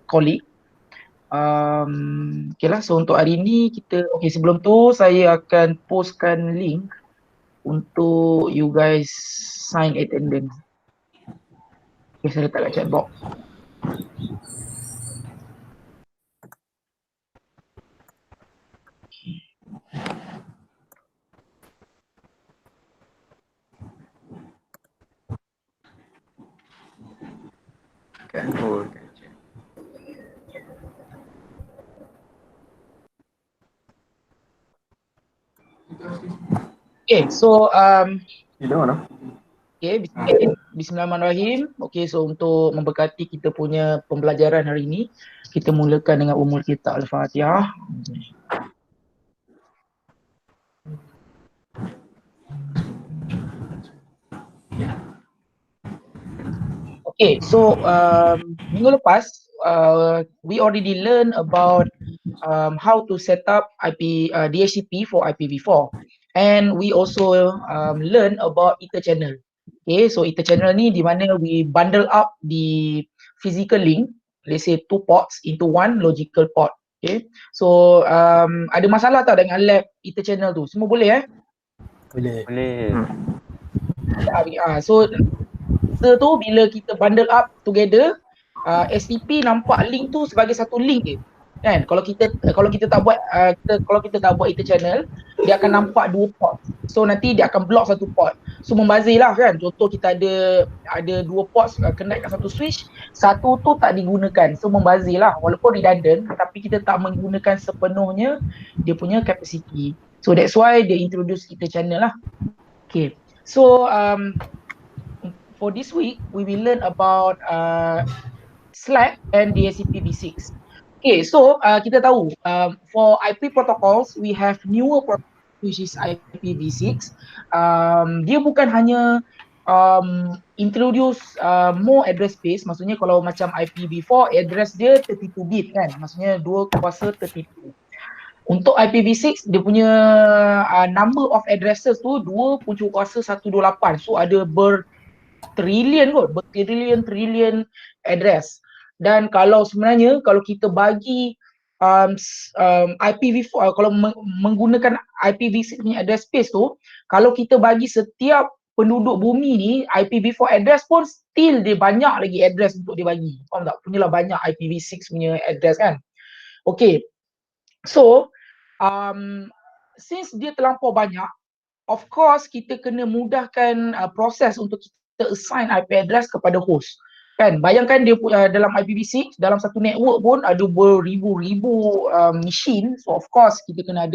colleague. Okay lah, so untuk hari ni kita, sebelum tu saya akan postkan link untuk you guys sign attendance. Saya letak kat chat box. Kan hold. Okay, so Okay, bismillahirrahmanirrahim. Okay, so untuk memberkati kita punya pembelajaran hari ini, kita mulakan dengan umul kita Al-Fatihah. Okay, so minggu lepas we already learn about how to set up DHCP for IPv4, and we also learn about Ether channel. Okay, so Ether channel ni di mana we bundle up the physical link, let's say 2 ports into one logical port. Okay, so ada masalah tak dengan lab Ether channel tu? Semua boleh Boleh. So tu bila kita bundle up together, STP nampak link tu sebagai satu link je, kan? Kalau kita tak buat Ether channel, dia akan nampak 2 port. So nanti dia akan block satu port. So membazir lah, kan? Contoh kita ada 2 port connect kat satu switch, satu tu tak digunakan. So membazir lah, walaupun redundant tapi kita tak menggunakan sepenuhnya dia punya capacity. So that's why they introduce Ether channel lah. Okay, so for this week, we will learn about Slack and DHCP-v6. Okay, so kita tahu for IP protocols, we have newer protocol which is IPv6. Dia bukan hanya introduce more address space, maksudnya kalau macam IPv4, address dia 32 bit kan, maksudnya 2 kuasa 32. Untuk IPv6, dia punya number of addresses tu 2 punca kuasa 128. So ada bertrilion address. Dan kalau sebenarnya kalau kita bagi IPv4, kalau menggunakan IPv6 punya address space tu, kalau kita bagi setiap penduduk bumi ni IPv4 address pun still dia banyak lagi address untuk dia bagi. Faham tak? Punyalah banyak IPv6 punya address kan. Okay, so since dia terlampau banyak, of course kita kena mudahkan proses untuk kita assign IP address kepada host, kan? Bayangkan dia dalam IPv6, dalam satu network pun ada beribu-ribu machine. So of course kita kena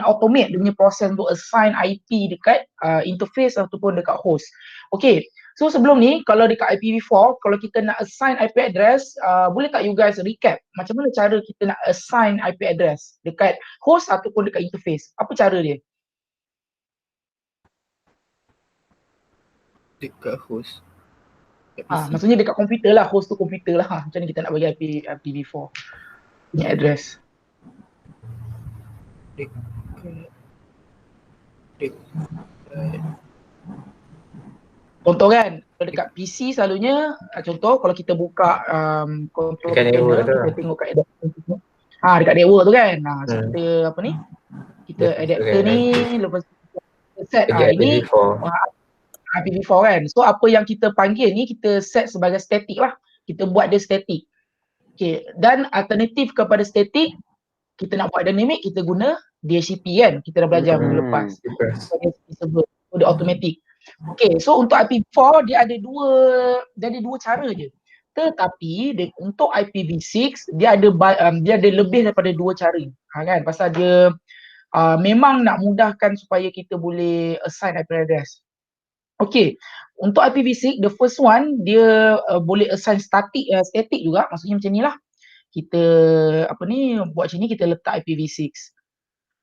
automate dia punya proses untuk assign IP dekat interface ataupun dekat host. Okay, so sebelum ni kalau dekat IPv4, kalau kita nak assign IP address, boleh tak you guys recap macam mana cara kita nak assign IP address dekat host ataupun dekat interface? Apa cara dia? dekat host. Maksudnya dekat komputer lah, host tu komputer lah. Macam ni kita nak bagi IPv4 punya address. Contoh kan, kalau dekat PC selalunya, contoh kalau kita buka control panel, kita tengok kat adapter. Dekat network tu kan. So kita kita adapter ni, lepas kita set ini IPv4 kan. So apa yang kita panggil ni kita set sebagai static lah. Kita buat dia static. Okay, dan alternatif kepada static, kita nak buat dynamic, kita guna DHCP kan. Kita dah belajar minggu lepas. So dia automatic. Okay, so untuk IPv4 dia ada dua cara je. Tetapi untuk IPv6 dia ada lebih daripada 2 cara. Kan? Pasal dia memang nak mudahkan supaya kita boleh assign IP address. Okay, untuk IPv6, the first one dia boleh assign static juga, maksudnya macam ni lah. Kita buat macam ni, kita letak IPv6.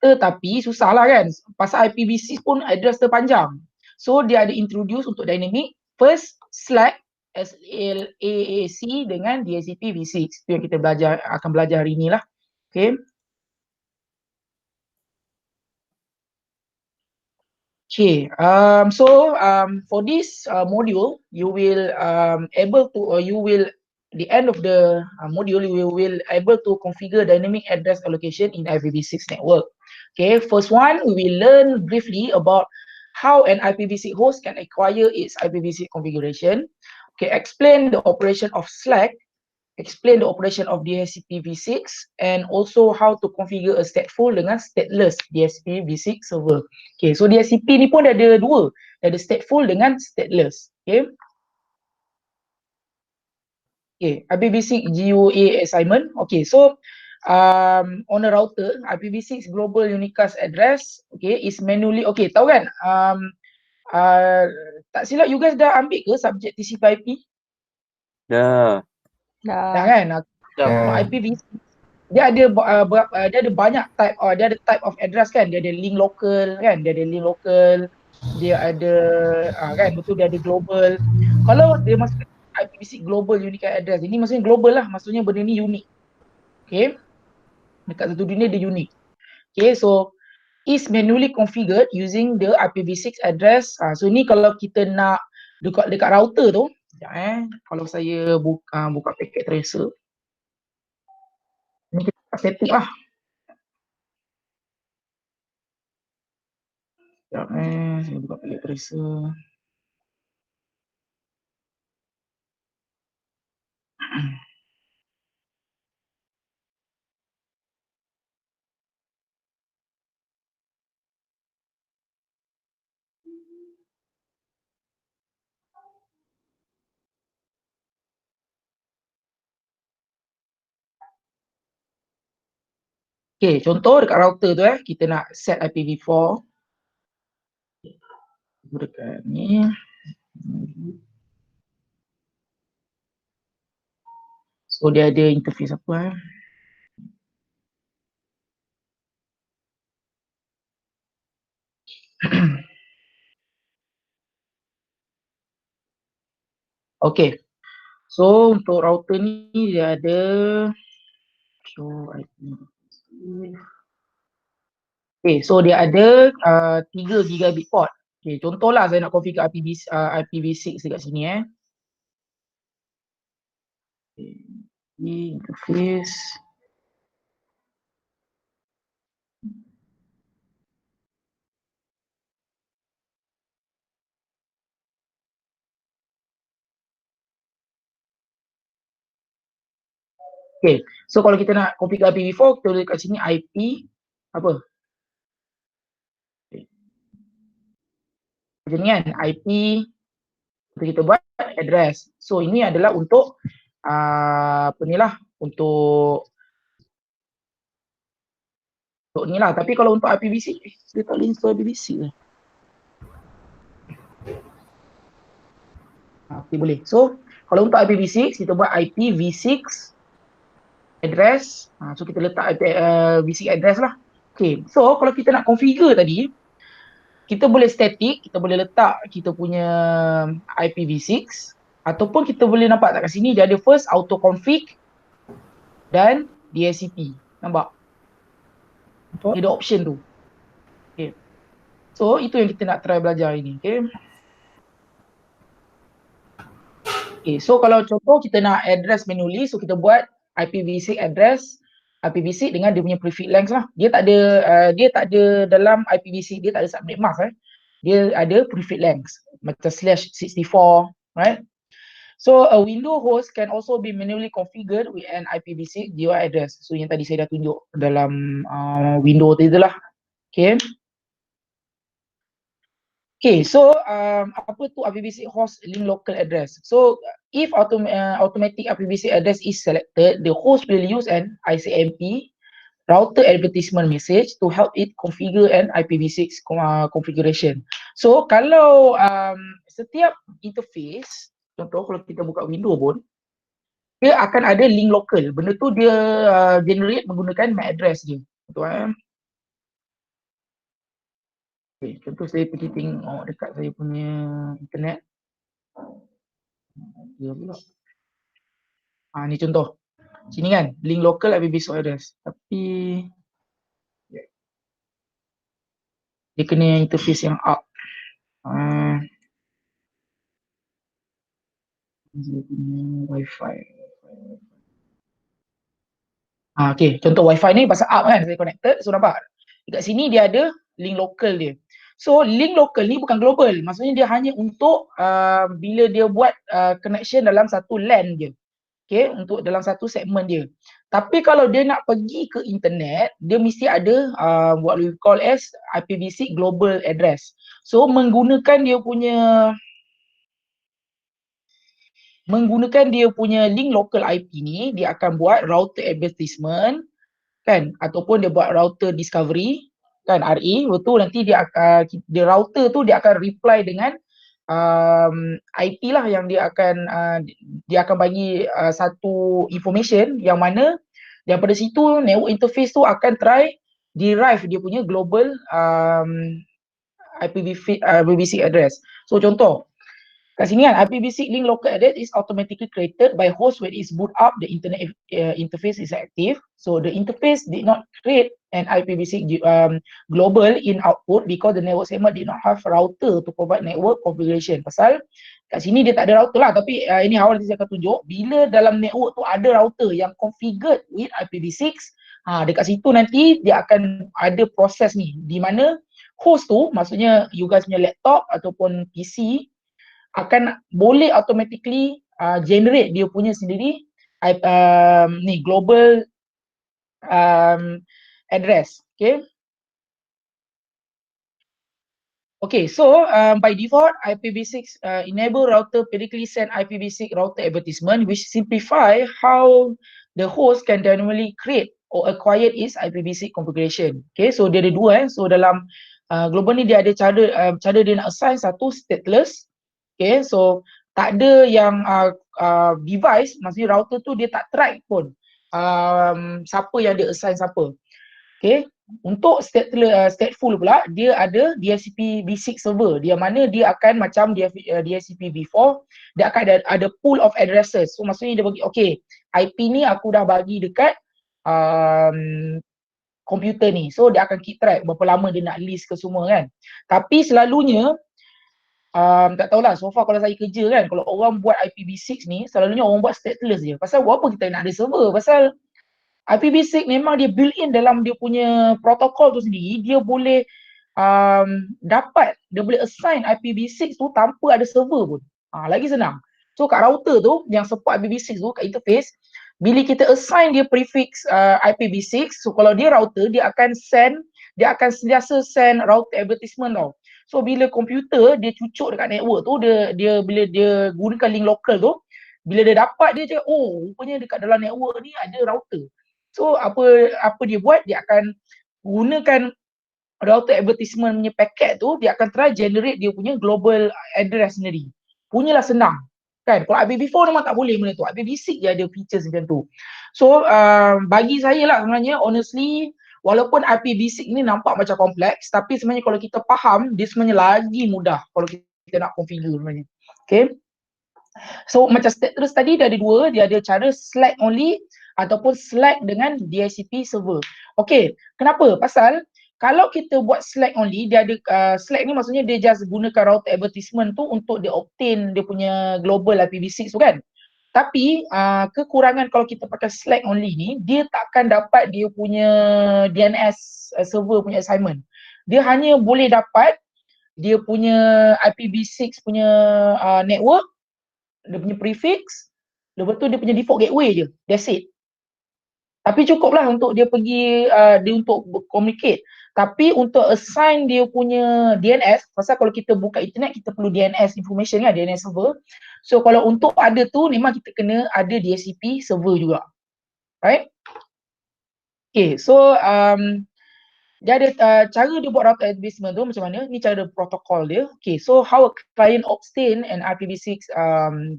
Tetapi susah lah kan, pasal IPv6 pun address terpanjang. So dia ada introduce untuk dynamic, first Slack SLAAC dengan DHCP-v6. Itu yang kita akan belajar hari ni lah. Okay. Okay, so for this module, you will the end of the module, we will able to configure dynamic address allocation in IPv6 network. Okay, first one, we will learn briefly about how an IPv6 host can acquire its IPv6 configuration. Okay, explain the operation of Slack, explain the operation of DHCP v6, and also how to configure a stateful dengan stateless DHCP v6 server. Okay, so DHCP ni pun ada dua, ada stateful dengan stateless. Okay. Okay, IPv6 GUA assignment. Okay, so on a router, IPv6 global unicast address, okay, is manually, okay, tahu kan? Tak silap you guys dah ambil ke subjek TCP/IP? Dah. Dah kan? IPv6 dia ada dia ada banyak type, dia ada type of address kan, dia ada link local kan, dia ada link local, dia ada kan, betul, dia ada global. Kalau dia masuk IPv6 global unicast address, ini maksudnya global lah, maksudnya benda ni unik. Okay, dekat satu dunia dia unik. Okay, so is manually configured using the IPv6 address. So ni kalau kita nak dekat router tu, sekejap kalau saya buka packet tracer, ni kita static lah. Sekejap saya buka packet tracer. Okay, contoh dekat router tu kita nak set IPv4. Dekat ni. So dia ada interface apa Okay, so untuk router ni dia ada show IP. Okay, so dia ada 3 gigabit port. Okay, contohlah saya nak configure IPv6 dekat sini Okay, interface. Okay, so kalau kita nak configure IPv4, kita boleh kat sini IP apa? Okay. Macam ni kan, IP kita buat address. So ini adalah untuk apa ni lah, untuk ni lah. Tapi kalau untuk IPv6, dia tak boleh install IPv6 lah. Okay, boleh. So kalau untuk IPv6, kita buat IPv6 address. So kita letak v6 address lah. Okay, so kalau kita nak configure tadi, kita boleh static, kita boleh letak kita punya IPv6, ataupun kita boleh nampak tak kat sini, dia ada first auto config dan DHCP. Nampak? Dia ada option tu. Okay. So itu yang kita nak try belajar ini. Okay. Okay, so kalau contoh kita nak address manually, so kita buat IPv6 address, IPv6 dengan dia punya prefix length lah. Dia tak ada dalam IPv6, dia tak ada subnet mask Dia ada prefix length macam /64, right? So a window host can also be manually configured with an IPv6 GUI address. So yang tadi saya dah tunjuk dalam window tu lah. Okay. Okay, so apa tu IPv6 host link local address? So if automatic IPv6 address is selected, the host will use an ICMP router advertisement message to help it configure an IPv6 configuration. So kalau setiap interface, contoh kalau kita buka window pun, dia akan ada link local. Benda tu dia generate menggunakan MAC address dia. Betul Okay, contoh saya pergi tengok dekat saya punya internet. Dia pula. Ni contoh. Sini kan, link local IPv6 address. Tapi dia kena interface yang up. Dia punya wifi. Okay, contoh wifi ni pasal app kan saya connected, so nampak dekat sini dia ada link local dia. So link local ni bukan global, maksudnya dia hanya untuk bila dia buat connection dalam satu LAN je. Okay, untuk dalam satu segmen dia. Tapi kalau dia nak pergi ke internet, dia mesti ada what we call as IPv6 global address. So menggunakan dia punya link local IP ni, dia akan buat router advertisement kan, ataupun dia buat router discovery kan, RA, betul, nanti dia akan, dia router tu dia akan reply dengan IP lah yang dia akan bagi satu information yang mana daripada situ network interface tu akan try derive dia punya global IPv6 address. So contoh kat sini kan, IPv6 link local address is automatically created by host when it's boot up the internet interface is active. So the interface did not create an IPv6 global in output because the network segment did not have router to provide network configuration. Pasal kat sini dia tak ada router lah, tapi ini awal nanti saya akan tunjuk bila dalam network tu ada router yang configured with IPv6, dekat situ nanti dia akan ada proses ni di mana host tu, maksudnya you guys punya laptop ataupun PC akan boleh automatically generate dia punya sendiri ni global address. Okay, so by default IPv6 enable router periodically send IPv6 router advertisement which simplify how the host can dynamically create or acquire its IPv6 configuration. Okay, so dia ada dua so dalam global ni dia ada cara dia nak assign satu stateless. Okay, so tak ada yang device, maksudnya router tu dia tak track pun siapa yang dia assign siapa. Okay, untuk stateful pula dia ada DHCP v6 server, dia mana dia akan macam DHCP v4, dia akan ada pool of addresses. So maksudnya dia bagi, okay, IP ni aku dah bagi dekat komputer ni, so dia akan keep track berapa lama dia nak list ke semua kan. Tapi selalunya tak tahulah, so far kalau saya kerja kan, kalau orang buat IPv6 ni selalunya orang buat stateless je. Pasal buat apa kita nak ada server? Pasal IPv6 memang dia built in dalam dia punya protokol tu sendiri, dia boleh dia boleh assign IPv6 tu tanpa ada server pun. Lagi senang. So kat router tu yang support IPv6 tu kat interface, bila kita assign dia prefix IPv6, so kalau dia router dia akan sentiasa send router advertisement tau. So bila komputer dia cucuk dekat network tu, dia bila dia gunakan link local tu, bila dia dapat dia cakap, oh rupanya dekat dalam network ni ada router. So apa dia buat, dia akan gunakan router advertisement punya paket tu, dia akan try generate dia punya global address sendiri. Punyalah senang kan. Kalau IPv4 memang tak boleh benda tu, IPv6 je ada features macam tu. So bagi saya lah sebenarnya, honestly, walaupun IPv6 ni nampak macam kompleks, tapi sebenarnya kalau kita faham, dia sebenarnya lagi mudah kalau kita nak configure sebenarnya. Okay, so macam terus tadi dia ada dua, dia ada cara Slack only ataupun Slack dengan DHCP server. Okay, kenapa? Pasal kalau kita buat Slack only, dia ada Slack ni maksudnya dia just gunakan router advertisement tu untuk dia obtain dia punya global IPv6 tu kan. Tapi kekurangan kalau kita pakai Slack only ni, dia takkan dapat dia punya DNS server punya assignment. Dia hanya boleh dapat dia punya IPv6 punya network, dia punya prefix, lepas tu dia punya default gateway je, that's it. Tapi cukuplah untuk dia pergi dia untuk communicate. Tapi untuk assign dia punya DNS, pasal kalau kita buka internet kita perlu DNS information kan, DNS server. So kalau untuk ada tu memang kita kena ada DHCP server juga. Right? Okay, so dia ada cara dia buat router advertisement tu macam mana? Ni cara protokol dia. Okay, so how a client obtain an IPv6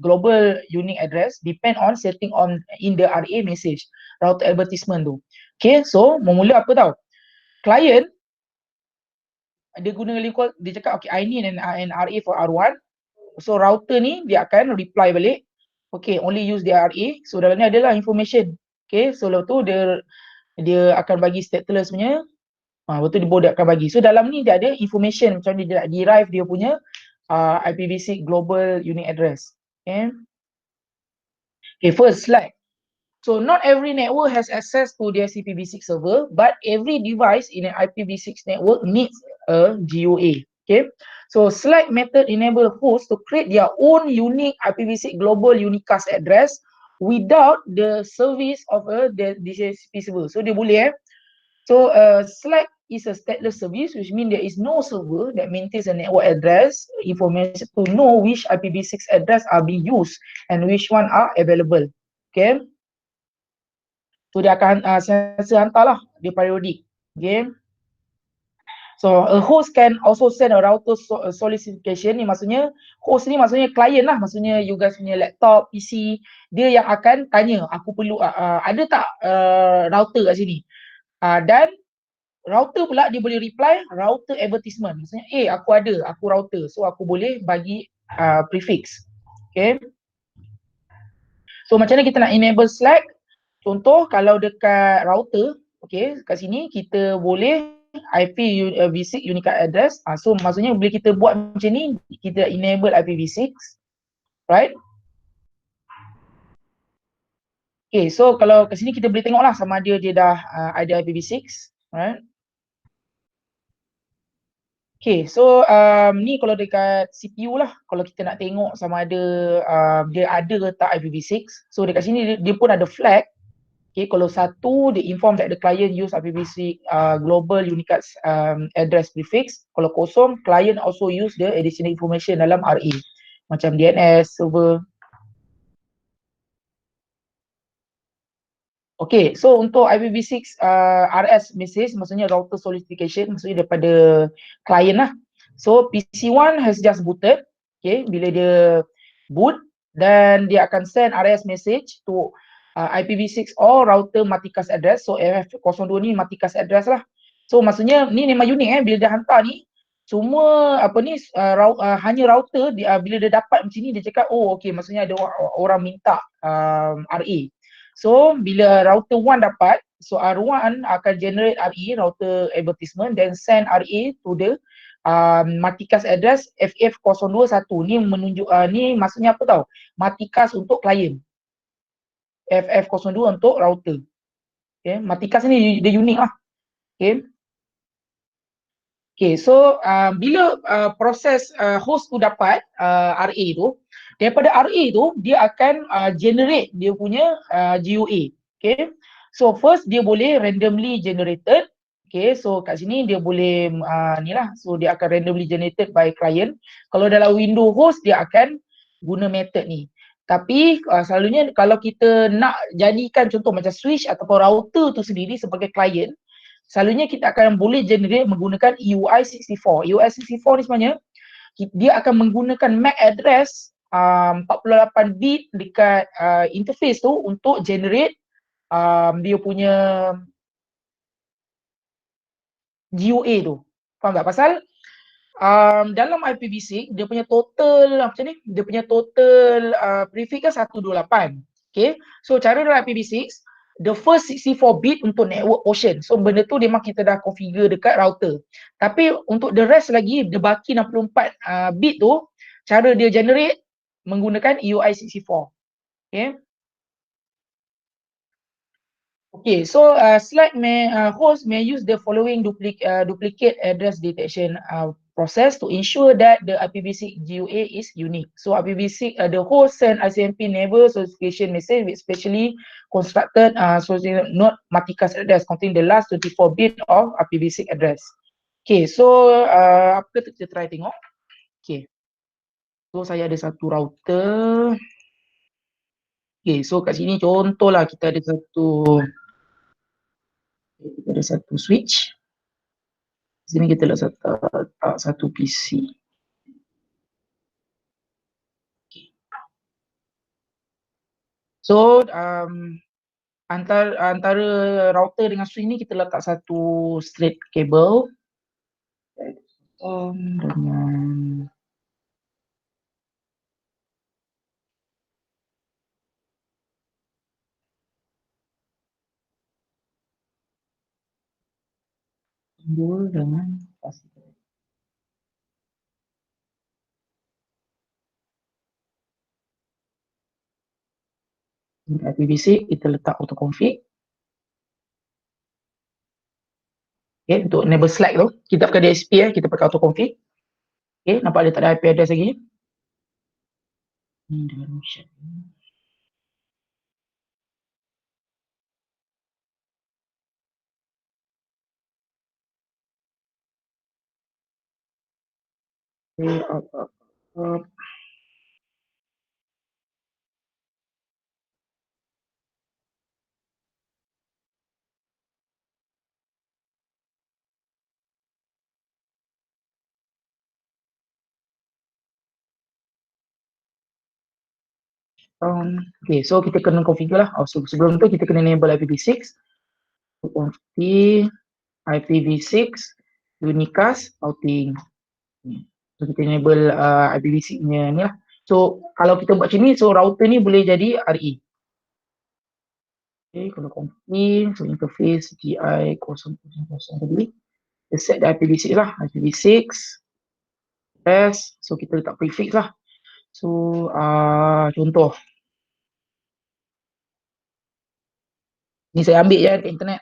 global unique address depend on setting on in the RA message, router advertisement tu. Okay, so memula apa tau? Client dia guna link call, dia cakap okay, I need an RA for R1. So router ni dia akan reply balik, okay, only use the RA. So dalam ni adalah information. Okay, so lepas tu dia akan bagi stateless punya. Betul, dia akan bagi. So dalam ni dia ada information macam ni, dia nak derive dia punya IPv6 global unique address. Okay, first Slack. So not every network has access to their IPv6 server, but every device in an IPv6 network needs a GUA. Okay, so select method enable hosts to create their own unique IPv6 global unicast address without the service of a DHCP server. So dia boleh So Slack is a stateless service, which means there is no server that maintains a network address information to know which IPv6 address are being used and which one are available. Okay. So dia akan sentiasa hantarlah, dia periodic. Okay. So a host can also send a router solicitation, ni maksudnya host ni maksudnya client lah, maksudnya you guys punya laptop, PC, dia yang akan tanya aku perlu ada tak router kat sini. Dan router pula dia boleh reply router advertisement, maksudnya aku ada, aku router, so aku boleh bagi prefix. Okay. So macam mana kita nak enable Slack? Contoh kalau dekat router, okay, kat sini kita boleh IPv6 unicast address. So maksudnya bila kita buat macam ni, kita enable IPv6, right? Okay, so kalau kat sini kita boleh tengok lah sama ada dia dah ada IPv6, right? Okay, so ni kalau dekat CPU lah, kalau kita nak tengok sama ada dia ada ke tak IPv6. So dekat sini dia pun ada flag. Okay, kalau satu, dia inform that the client use IPv6 global unicast address prefix. Kalau kosong, client also use the additional information dalam RA. Macam DNS, server. Okay, so untuk IPv6 RS message, maksudnya router solicitation, maksudnya daripada client lah. So PC1 has just booted. Okay, bila dia boot, dan dia akan send RS message to IPv6 or router multicast address. So FF02 ni multicast address lah. So maksudnya ni memang unik bila dia hantar ni, semua hanya router bila dia dapat macam ni, dia cakap okay, maksudnya ada orang minta RA. So bila router 1 dapat, so R1 akan generate RA, router advertisement, then send RA to the multicast address FF021. Ni menunjuk ni maksudnya apa tau? Multicast untuk client. FF02 untuk router. Okay, multicast ni dia unik lah. Okay. Okay, so bila proses host tu dapat RA tu, daripada RA tu dia akan generate dia punya GUA. Okay, so first dia boleh randomly generated. Okay, so kat sini dia boleh ni lah, so dia akan randomly generated by client. Kalau dalam window host dia akan guna method ni. Tapi selalunya kalau kita nak jadikan contoh macam switch ataupun router tu sendiri sebagai client, selalunya kita akan boleh generate menggunakan EUI64. EUI64 ni sebenarnya dia akan menggunakan MAC address 48 bit dekat interface tu untuk generate dia punya GUA tu. Faham tak? Pasal dalam IPv6 dia punya total macam ni, dia punya total prefix kan 128. Okay, so cara dalam IPv6, the first 64 bit untuk network portion. So benda tu memang kita dah configure dekat router. Tapi untuk the rest lagi, the baki 64 bit tu, cara dia generate menggunakan EUI64. Okay. Okay, so Slack host may use the following duplicate address detection process to ensure that the IPv6 GUA is unique. So IPv6, the host send ICMP neighbor certification message with specially constructed not multicast address containing the last 24 bit of IPv6 address. Okay, so apa kita try tengok. Okay, so saya ada satu router. Okay, so kat sini contohlah kita ada satu switch. Sini kita letak satu PC. So antara router dengan switch ni kita letak satu straight cable dengan pasti. IPv6 kita letak auto config. Okay, untuk enable Slack tu kita pakai DSP kita pakai auto config. Okay, nampak dia tak ada IP address lagi. Ni dengan option. Okay, up. Okay, so kita kena configure lah. So, sebelum tu kita kena enable IPv6. Config IPv6 unicast routing. So kita enable IPv6 nya ni lah. So kalau kita buat macam ni, so router ni boleh jadi RE. Okay, kalau config, so interface GI 000 tadi. Kita set the IPv6 lah, IPv6 S, so kita letak prefix lah. So contoh ni saya ambil je dekat internet.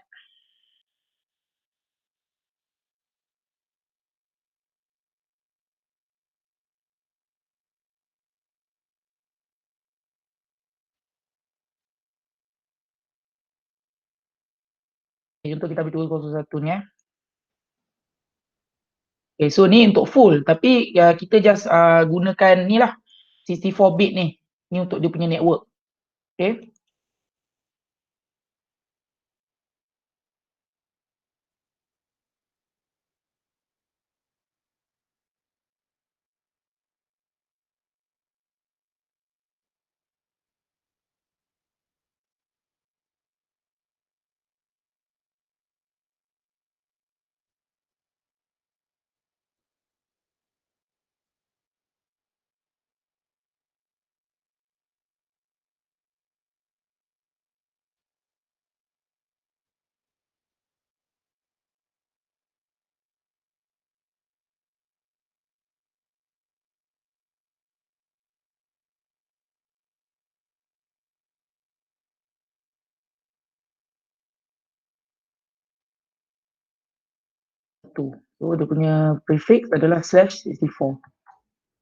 Okay, contoh kita ambil 201 ni Okay, so ni untuk full, tapi kita just gunakan ni lah 64 bit ni untuk dia punya network. Okay. So dia punya prefix adalah /64.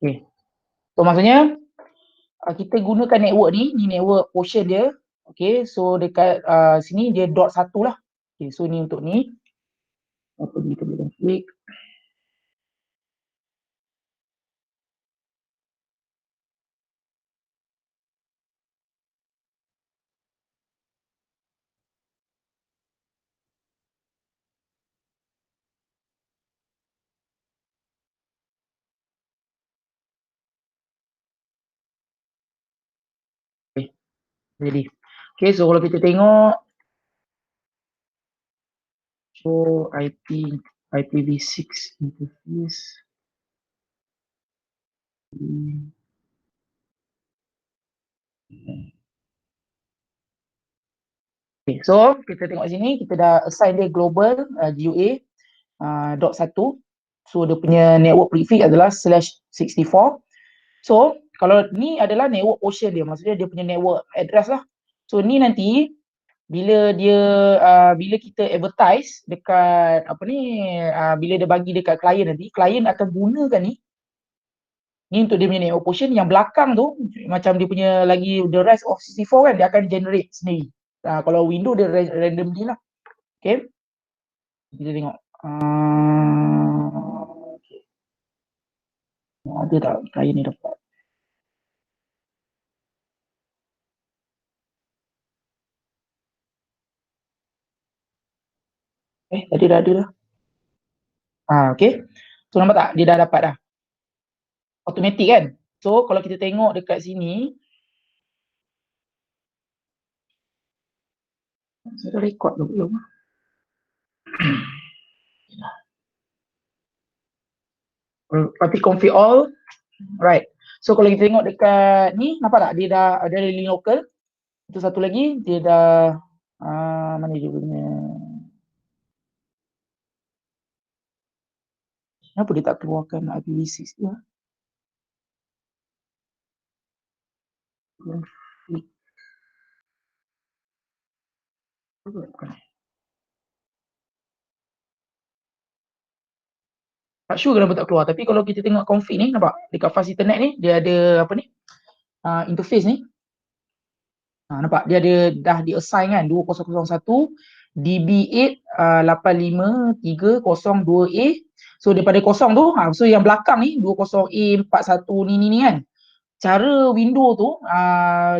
Okay. So maksudnya kita gunakan network ni network portion dia. Okay, so dekat sini dia dot satu lah. Okay, so ni untuk ni. Apa ni kita boleh klik. Okay, jadi. Okay, so kalau kita tengok show IPv6 interface. Okay, so kita tengok sini kita dah assign dia global GUA dot satu. So dia punya network prefix adalah /64. So kalau ni adalah network portion dia, maksudnya dia punya network address lah. So ni nanti bila bila kita advertise dekat apa ni bila dia bagi dekat klien nanti, klien akan gunakan ni untuk dia punya network portion. Yang belakang tu macam dia punya lagi the rest of 64 kan, dia akan generate sendiri. Kalau window dia randomly lah. Okay, kita tengok okay. Ada tak klien ni dapat. Tadi dah ada dah. Okay. So nampak tak? Dia dah dapat dah. Automatic kan? So kalau kita tengok dekat sini, saya dah record belum? Tapi config all. Right. So kalau kita tengok dekat ni, nampak tak? Dia dah ada link local. Itu satu lagi, dia dah mana dia punya. Kenapa dia tak keluarkan IPv6 dia? Tak sure kenapa tak keluar, tapi kalau kita tengok config ni, nampak dekat fast internet ni dia ada apa ni, interface ni. Nampak dia ada dah di-assign kan 2001 DB8 85302A. So daripada kosong tu, so yang belakang ni 20A41 ni kan. Cara window tu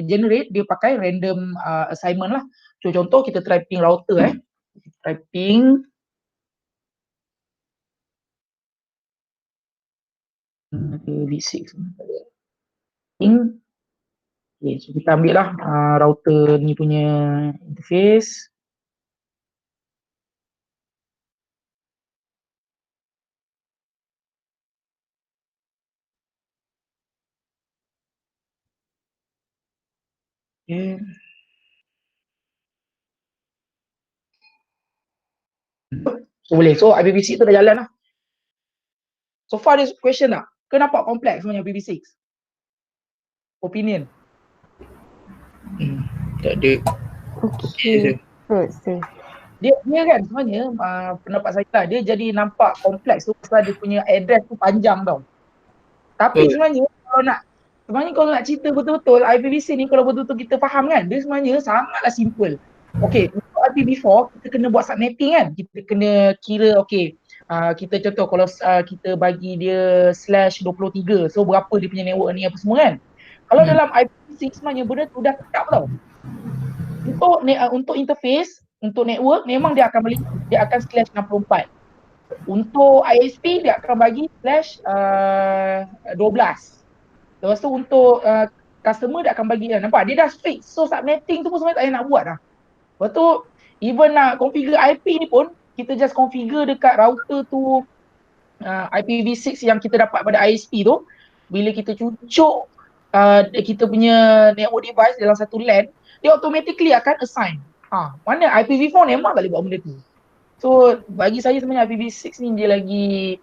generate dia pakai random assignment lah. So contoh kita try ping router try ping V6 ping. Okay, so kita ambil lah router ni punya interface. Okay. So boleh. So IPv6 tu dah jalan lah. So far ada question tak? Kenapa kompleks sebenarnya IPv6? Opinion? Tak ada. Okay. Dia kan sebenarnya pendapat saya lah, dia jadi nampak kompleks tu pasal dia punya address tu panjang tau. Tapi sebenarnya kalau nak cerita betul-betul IPv6 ni, kalau betul-betul kita faham kan, dia sebenarnya sangatlah simple. Okay, untuk IPv4 kita kena buat subnetting kan. Kita kena kira kita contoh kalau kita bagi dia /23, so berapa dia punya network ni apa semua kan. Kalau dalam IPv6 sebenarnya benda tu dah tetap tau. Untuk interface, untuk network memang dia akan /64. Untuk ISP dia akan bagi /12. Lepas tu untuk customer dia akan bagi nampak dia dah fix. So subnetting tu pun sebenarnya tak payah nak buat dah. Lepas tu even nak configure IP ni pun kita just configure dekat router tu IPv6 yang kita dapat pada ISP tu. Bila kita cucuk kita punya network device dalam satu LAN, dia automatically akan assign. Mana IPv4 memang tak boleh buat benda tu. So bagi saya sebenarnya IPv6 ni dia lagi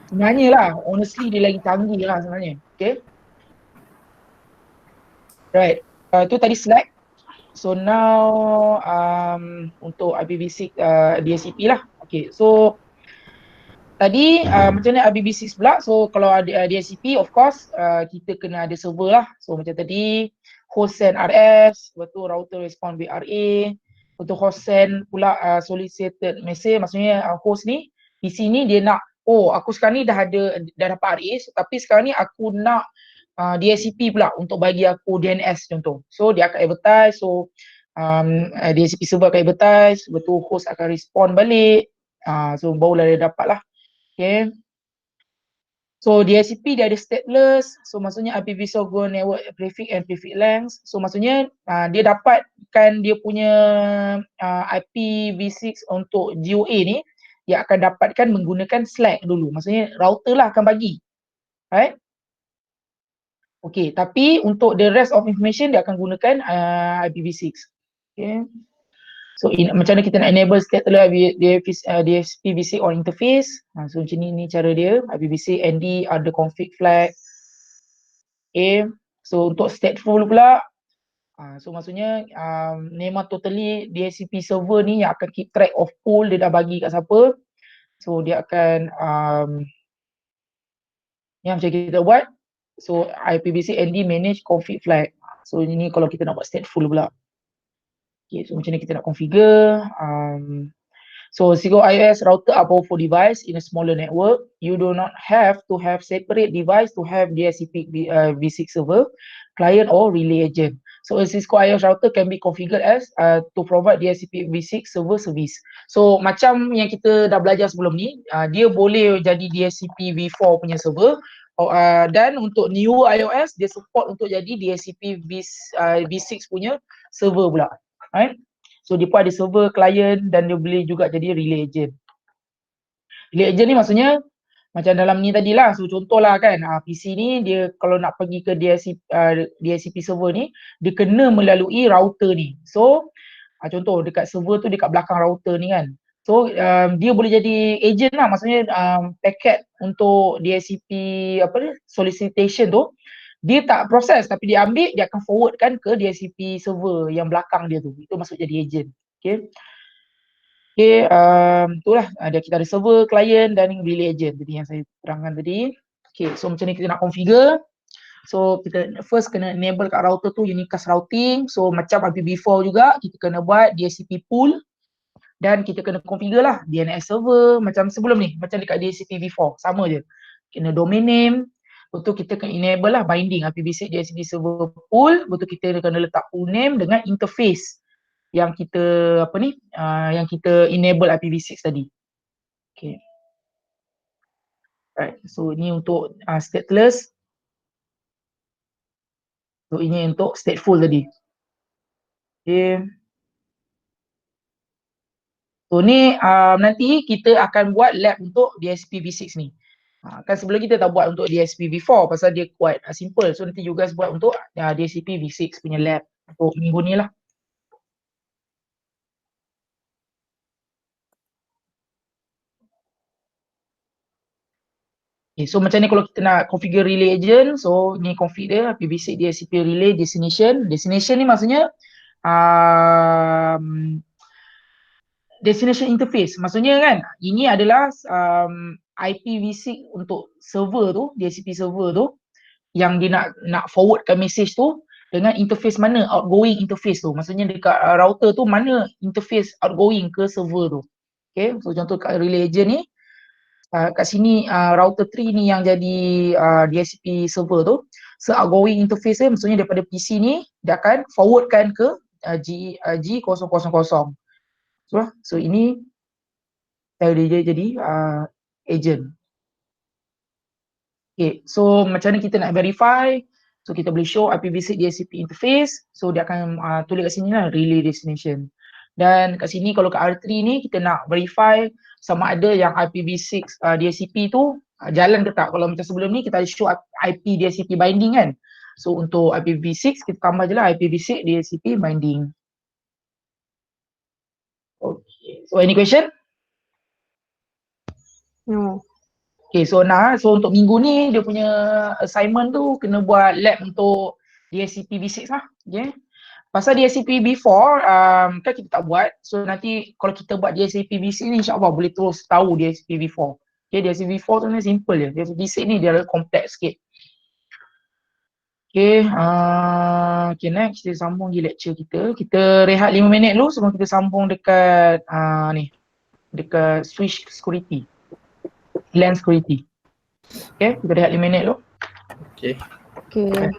sebenarnya lah, honestly dia lagi canggih lah sebenarnya. Okay. Right. Tu tadi Slack. So now untuk IPv6 DHCP lah. Okay. So tadi macam mana IPv6 pula. So kalau ada DHCP of course kita kena ada server lah. So macam tadi host send RS, lepas tu router respond BRA. Untuk host send pula solicited message, maksudnya host ni PC ni dia nak aku sekarang ni dah dapat RA, tapi sekarang ni aku nak DHCP pula untuk bagi aku DNS contoh. So dia akan advertise, so DHCP server akan advertise, betul host akan respond balik. So barulah dia dapat lah. Okay. So DHCP dia ada stateless, so maksudnya IPv6 go network prefix and prefix length. So maksudnya dia dapatkan dia punya IPv6 untuk GOA ni, dia akan dapatkan menggunakan SLAC dulu. Maksudnya router lah akan bagi. Right? Okay, tapi untuk the rest of information dia akan gunakan IPv6. Okay. So macam mana kita nak enable stateless DHCP on interface. So macam ni cara dia, IPv6 ND ada config flag. Okay. So untuk stateful pula, so maksudnya memang totally DHCP server ni yang akan keep track of pool dia dah bagi kat siapa. So dia akan yang macam kita buat. So IPv6 ND manage config flag. So ini kalau kita nak buat stateful pula. Okay, so macam ni kita nak configure. So Cisco IOS router are powerful device in a smaller network. You do not have to have separate device to have DHCP v6 server, client or relay agent. So a Cisco IOS router can be configured as to provide DHCP v6 server service. So macam yang kita dah belajar sebelum ni, dia boleh jadi DHCP v4 punya server. Dan untuk new iOS dia support untuk jadi DHCP v6 punya server pula. Right? So dia pun ada server, client dan dia boleh juga jadi relay agent. Relay agent ni maksudnya macam dalam ni tadilah. So contohlah kan PC ni dia kalau nak pergi ke DHCP server ni, dia kena melalui router ni. So contoh dekat server tu dekat belakang router ni kan. So dia boleh jadi agent lah, maksudnya paket untuk DHCP solicitation tu dia tak proses tapi dia ambil, dia akan forwardkan ke DHCP server yang belakang dia tu. Itu masuk jadi agent. Okay. Okay, itulah kita ada server, client dan relay agent jadi yang saya terangkan tadi. Okay, so macam ni kita nak configure. So kita first kena enable kat router tu unicast routing. So macam IPv4 juga kita kena buat DHCP pool dan kita kena configure lah DNS server macam sebelum ni, macam dekat DHCP v4 sama je. Kena domain name, betul kita kena enable lah binding IPv6 DHCP server pool, betul kita kena letak pool name dengan interface yang kita yang kita enable IPv6 tadi. Okay. Right. So ini untuk stateless. So ini untuk stateful tadi. Okay. So ni nanti kita akan buat lab untuk DHCP v6 ni. Kan sebelum kita tak buat untuk DHCP v4 pasal dia quite simple. So nanti you guys buat untuk DHCP v6 punya lab untuk minggu ni lah. Okay, so macam ni kalau kita nak configure relay agent, so ni config dia IPv6 DHCP relay destination. Destination ni maksudnya destination interface. Maksudnya kan ini adalah IPv6 untuk server tu, DHCP server tu yang dia nak forwardkan message tu dengan interface mana, outgoing interface tu. Maksudnya dekat router tu mana interface outgoing ke server tu. Okay, so contoh kat relay agent ni, kat sini router 3 ni yang jadi DHCP server tu, so outgoing interface dia maksudnya daripada PC ni dia akan forwardkan ke G000. So ini dia jadi agent. Okay, so macam ni kita nak verify. So kita boleh show IPv6 DHCP interface. So dia akan tulis kat sini lah relay destination. Dan kat sini kalau kat R3 ni kita nak verify sama ada yang IPv6 DHCP tu jalan ke tak. Kalau macam sebelum ni kita ada show IP DHCP binding kan. So untuk IPv6 kita tambah je lah IPv6 DHCP binding. Okay, so any question? No. Okay, so untuk minggu ni dia punya assignment tu kena buat lab untuk DHCP v6 lah. Okay. Pasal DHCP v4 kan kita tak buat. So nanti kalau kita buat DHCP v6 ni insyaAllah boleh terus tahu DHCP v4. Okay, DHCP v4 tu ni simple je. DHCP v6 ni dia kompleks sikit. Okay, okay next kita sambung di lecture kita. Kita rehat 5 minit dulu sebelum kita sambung dekat ni. Dekat switch security. LAN security. Okay, kita rehat 5 minit dulu. Okay. Okay.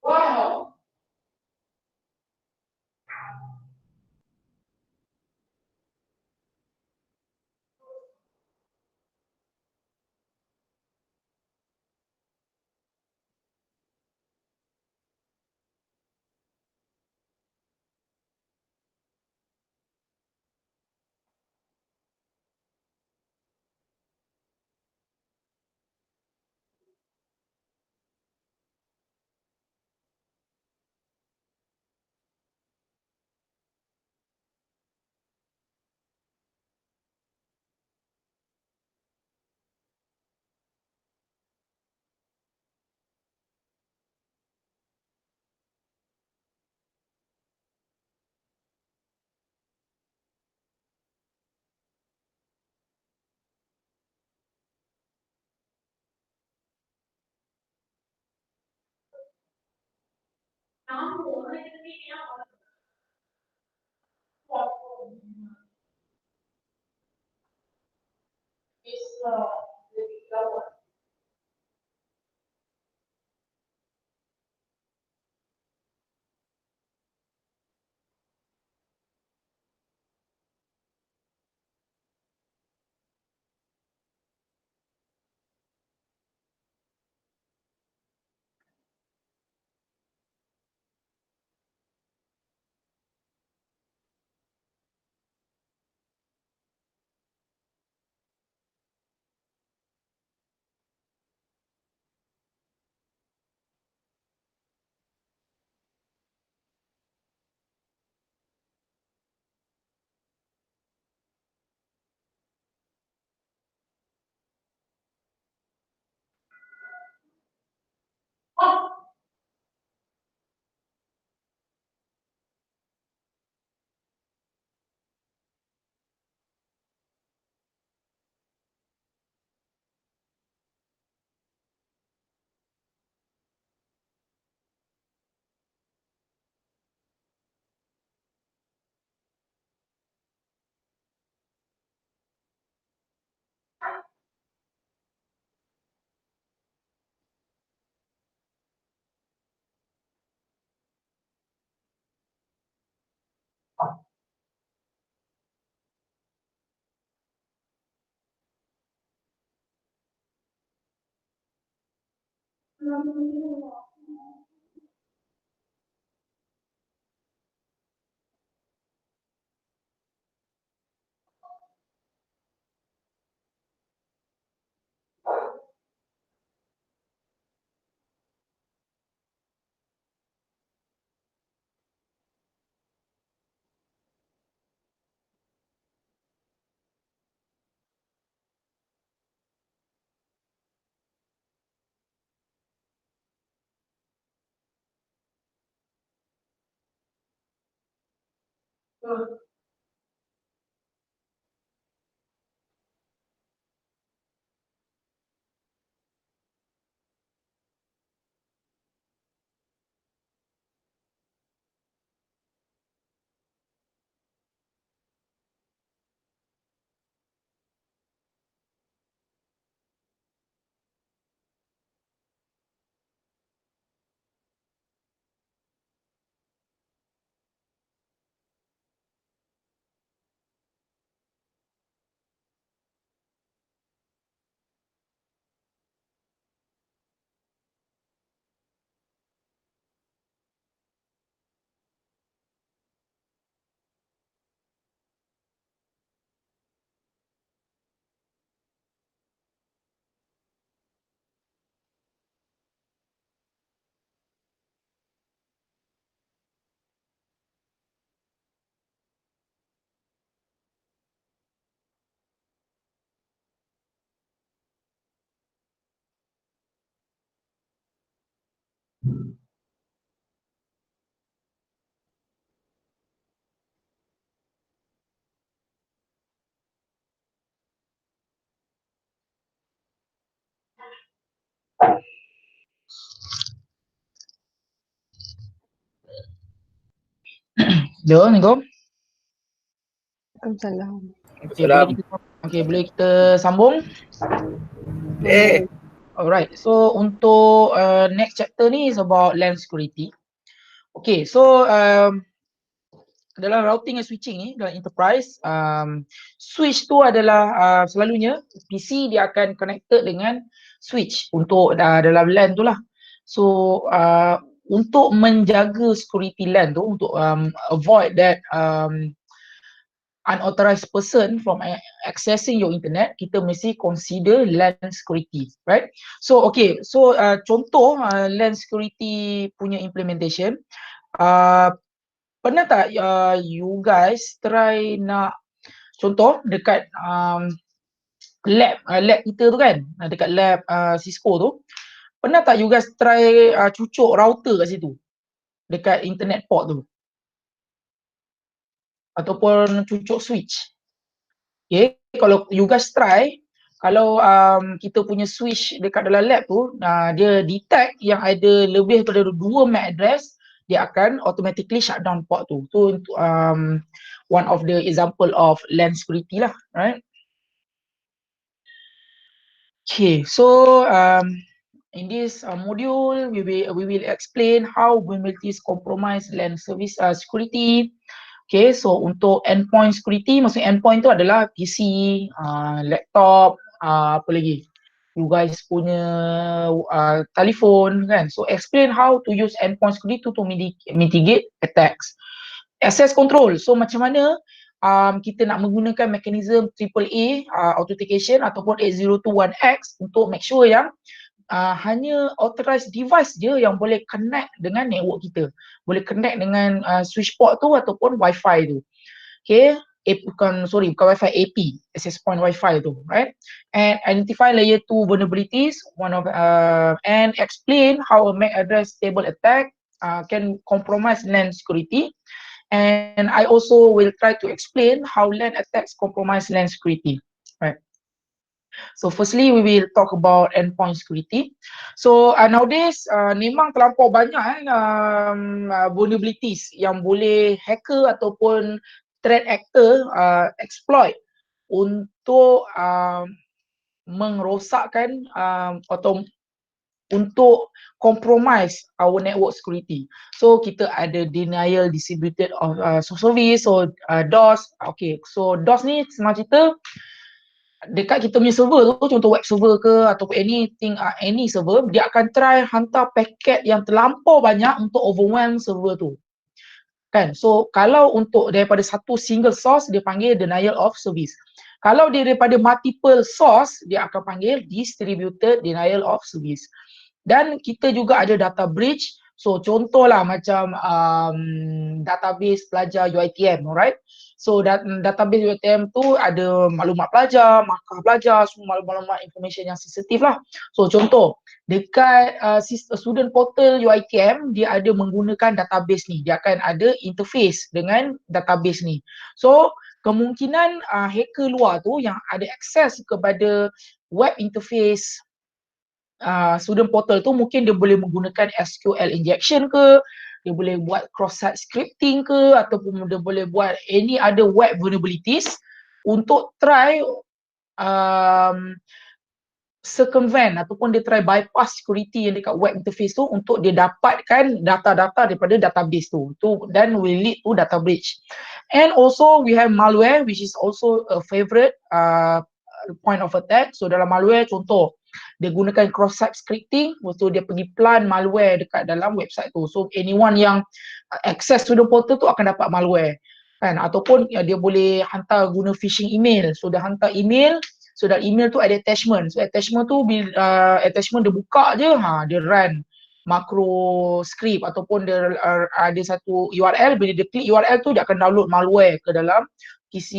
Wow. Hello, Assalamualaikum. Waalaikumsalam. Boleh kita sambung? Eh, Alright, so untuk next chapter ni is about LAN security. Okay, so dalam routing and switching ni dalam enterprise, switch tu adalah selalunya PC dia akan connected dengan switch untuk dalam LAN tu lah. So untuk menjaga security LAN tu, untuk avoid that unauthorized person from accessing your internet, kita mesti consider LAN security, right? So okay, so contoh LAN security punya implementation, pernah tak you guys try nak contoh dekat lab kita tu kan, dekat lab Cisco tu, pernah tak you guys try cucuk router kat situ dekat internet port tu ataupun cucuk switch? Okay, kalau you guys try, kalau kita punya switch dekat dalam lab tu, dia detect yang ada lebih daripada 2 MAC address, dia akan automatically shut down port tu. Tu one of the example of LAN security lah, right? Okay, so in this module, we will explain how vulnerabilities compromise LAN service security. Okay, so untuk endpoint security, maksud endpoint tu adalah PC, laptop, apa lagi? You guys punya telefon kan. So explain how to use endpoint security to mitigate attacks. Access control. So macam mana kita nak menggunakan mekanisme AAA authentication ataupun 8021X untuk make sure yang hanya authorized device je yang boleh connect dengan network kita, boleh connect dengan switch port tu ataupun wifi tu. Okay, bukan wifi, AP, access point wifi tu, right? And identify layer 2 vulnerabilities, and explain how a MAC address table attack can compromise LAN security. And I also will try to explain how LAN attacks compromise LAN security, right? So firstly, we will talk about endpoint security. So nowadays memang terlampau banyak vulnerabilities yang boleh hacker ataupun threat actor exploit untuk merosakkan atau untuk compromise our network security. So kita ada denial distributed of service, so DOS. Okay, so DOS ni senang cerita, dekat kita punya server tu, contoh web server ke ataupun anything, any server, dia akan try hantar paket yang terlampau banyak untuk overwhelm server tu. Kan? So kalau untuk daripada satu single source dia panggil denial of service. Kalau dia daripada multiple source dia akan panggil distributed denial of service. Dan kita juga ada data breach. So contohlah macam database pelajar UiTM, alright? So database UiTM tu ada maklumat pelajar, markah pelajar, semua maklumat information yang sensitif lah. So contoh dekat student portal UiTM dia ada menggunakan database ni, dia akan ada interface dengan database ni. So kemungkinan hacker luar tu yang ada akses kepada web interface student portal tu, mungkin dia boleh menggunakan SQL injection ke, dia boleh buat cross-site scripting ke, ataupun dia boleh buat any other web vulnerabilities untuk try circumvent ataupun dia try bypass security yang dekat web interface tu untuk dia dapatkan data-data daripada database tu dan will lead to data breach. And also we have malware, which is also a favorite point of attack. So dalam malware, contoh dia gunakan cross-site scripting, lepas tu dia pergi plant malware dekat dalam website tu. So anyone yang access to the portal tu akan dapat malware kan, ataupun dia boleh hantar guna phishing email. So dia hantar email, so dalam email tu ada attachment. So attachment tu bila attachment dia buka je, dia run makro script ataupun dia ada satu URL, bila dia klik URL tu dia akan download malware ke dalam PC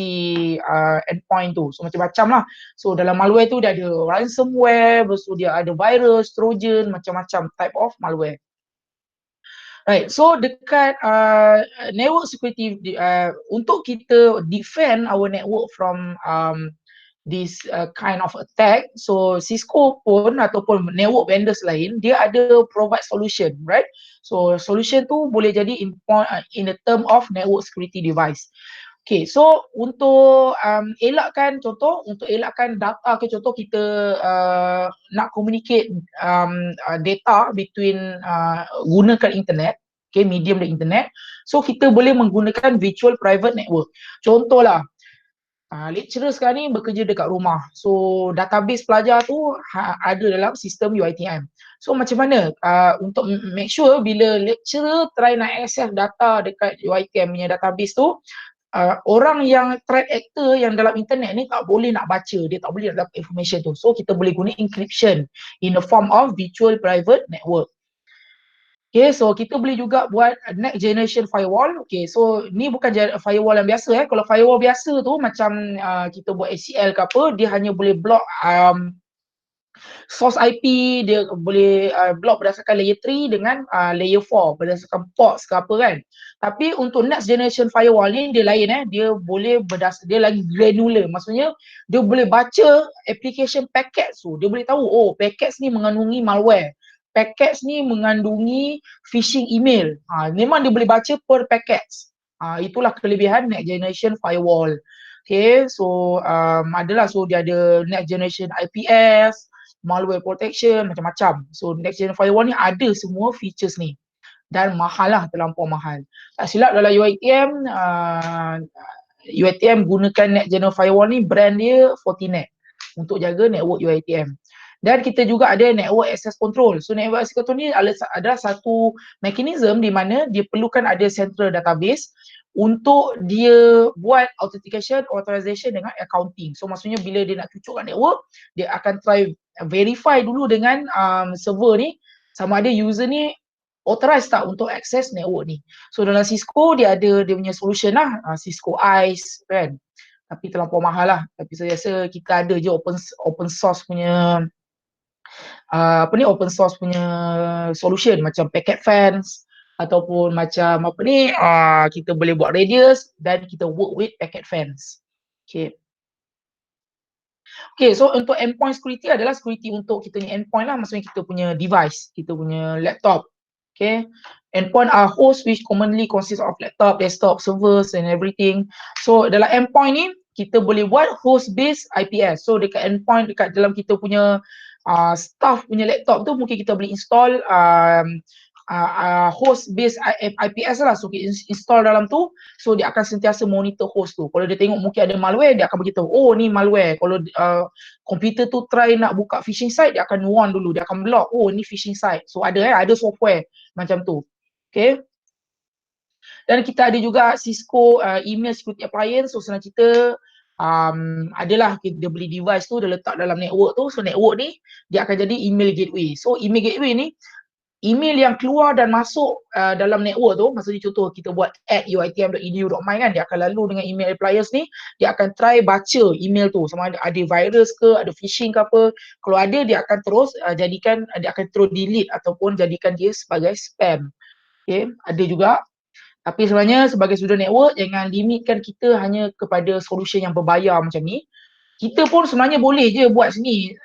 endpoint tu. So macam-macam lah. So dalam malware tu dia ada ransomware, lepas tu dia ada virus, trojan, macam-macam type of malware. Right, so dekat network security, untuk kita defend our network from this kind of attack, so Cisco pun ataupun network vendors lain, dia ada provide solution, right? So solution tu boleh jadi in the term of network security device. Okay, so untuk elakkan, contoh untuk elakkan data ke, contoh kita nak communicate data between gunakan internet, okay, medium the internet, so kita boleh menggunakan virtual private network. Contohlah lecturer sekarang ni bekerja dekat rumah, so database pelajar tu ada dalam sistem UiTM. So macam mana untuk make sure bila lecturer try nak access data dekat UiTM punya database tu, orang yang threat actor yang dalam internet ni tak boleh nak baca, dia tak boleh nak dapat information tu. So kita boleh guna encryption in the form of virtual private network. Okay, so kita boleh juga buat next generation firewall. Okay, so ni bukan firewall yang biasa. Kalau firewall biasa tu macam kita buat ACL ke apa, dia hanya boleh block source IP, dia boleh block berdasarkan layer 3 dengan layer 4 berdasarkan ports ke apa kan. Tapi untuk next generation firewall ni dia lain, dia boleh dia lagi granular, maksudnya dia boleh baca application packets tu, dia boleh tahu oh packets ni mengandungi malware, packets ni mengandungi phishing email. Memang dia boleh baca per packets. Itulah kelebihan next generation firewall. Okay, so adalah, so dia ada next generation IPS, malware protection, macam-macam. So next gen firewall ni ada semua features ni dan mahal lah, terlampau mahal. Tak silap dalam UiTM, UiTM gunakan next gen firewall ni, brand dia Fortinet untuk jaga network UiTM. Dan kita juga ada network access control. So network access control ni adalah satu mekanisme di mana dia perlukan ada central database untuk dia buat authentication, authorization dengan accounting. So maksudnya bila dia nak cucukkan network, dia akan try verify dulu dengan server ni sama ada user ni authorized tak untuk access network ni. So dalam Cisco dia ada dia punya solution lah, Cisco ICE kan. Tapi terlampau mahal lah. Tapi saya rasa kita ada je open source punya open source punya solution macam packet fence ataupun macam kita boleh buat radius dan kita work with packet fence. Okay, so untuk endpoint security adalah security untuk kita ni endpoint lah, maksudnya kita punya device, kita punya laptop. Okay, endpoint are host which commonly consist of laptop, desktop, servers and everything. So dalam endpoint ni kita boleh buat host based IPS. So dekat endpoint, dekat dalam kita punya staff punya laptop tu mungkin kita boleh install host base IPS lah, so kita install dalam tu, so dia akan sentiasa monitor host tu. Kalau dia tengok mungkin ada malware, dia akan beritahu, oh ni malware. Kalau komputer tu try nak buka phishing site, dia akan warn dulu, dia akan block, oh ni phishing site. So ada software macam tu. Okay. Dan kita ada juga Cisco email security appliance. So senang cerita, adalah dia beli device tu, dia letak dalam network tu. So network ni dia akan jadi email gateway. So email gateway ni email yang keluar dan masuk dalam network tu, maksudnya contoh kita buat @uitm.edu.my kan, dia akan lalu dengan email appliance ni, dia akan try baca email tu sama ada virus ke, ada phishing ke apa. Kalau ada, dia akan terus dia akan terus delete ataupun jadikan dia sebagai spam. Okay, ada juga. Tapi sebenarnya sebagai student network, jangan limitkan kita hanya kepada solution yang berbayar macam ni. Kita pun sebenarnya boleh je buat sendiri.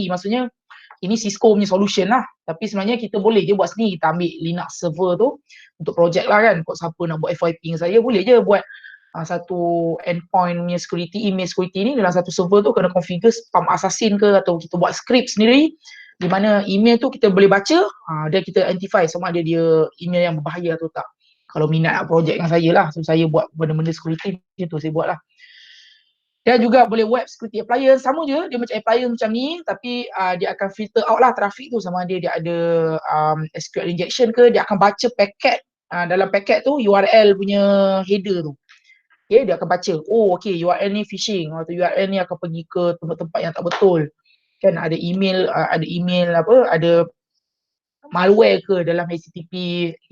Maksudnya ini Cisco punya solution lah. Tapi sebenarnya kita boleh je buat sendiri. Kita ambil Linux server tu untuk project lah kan. Kalau siapa nak buat FYP dengan saya, boleh je buat satu endpoint punya security, email security ni dalam satu server tu kena configure spam assassin ke, atau kita buat script sendiri di mana email tu kita boleh baca, dan kita identify sama ada dia email yang berbahaya atau tak. Kalau minat nak project dengan saya lah, so saya buat benda-benda security macam tu saya buat lah. Dan juga boleh web security appliance, sama je, dia macam appliance macam ni, tapi dia akan filter out lah traffic tu, sama ada dia ada SQL injection ke, dia akan baca paket, dalam paket tu URL punya header tu. Okay, dia akan baca, oh okay URL ni phishing, atau URL ni akan pergi ke tempat-tempat yang tak betul. Kan ada email ada malware ke dalam HTTP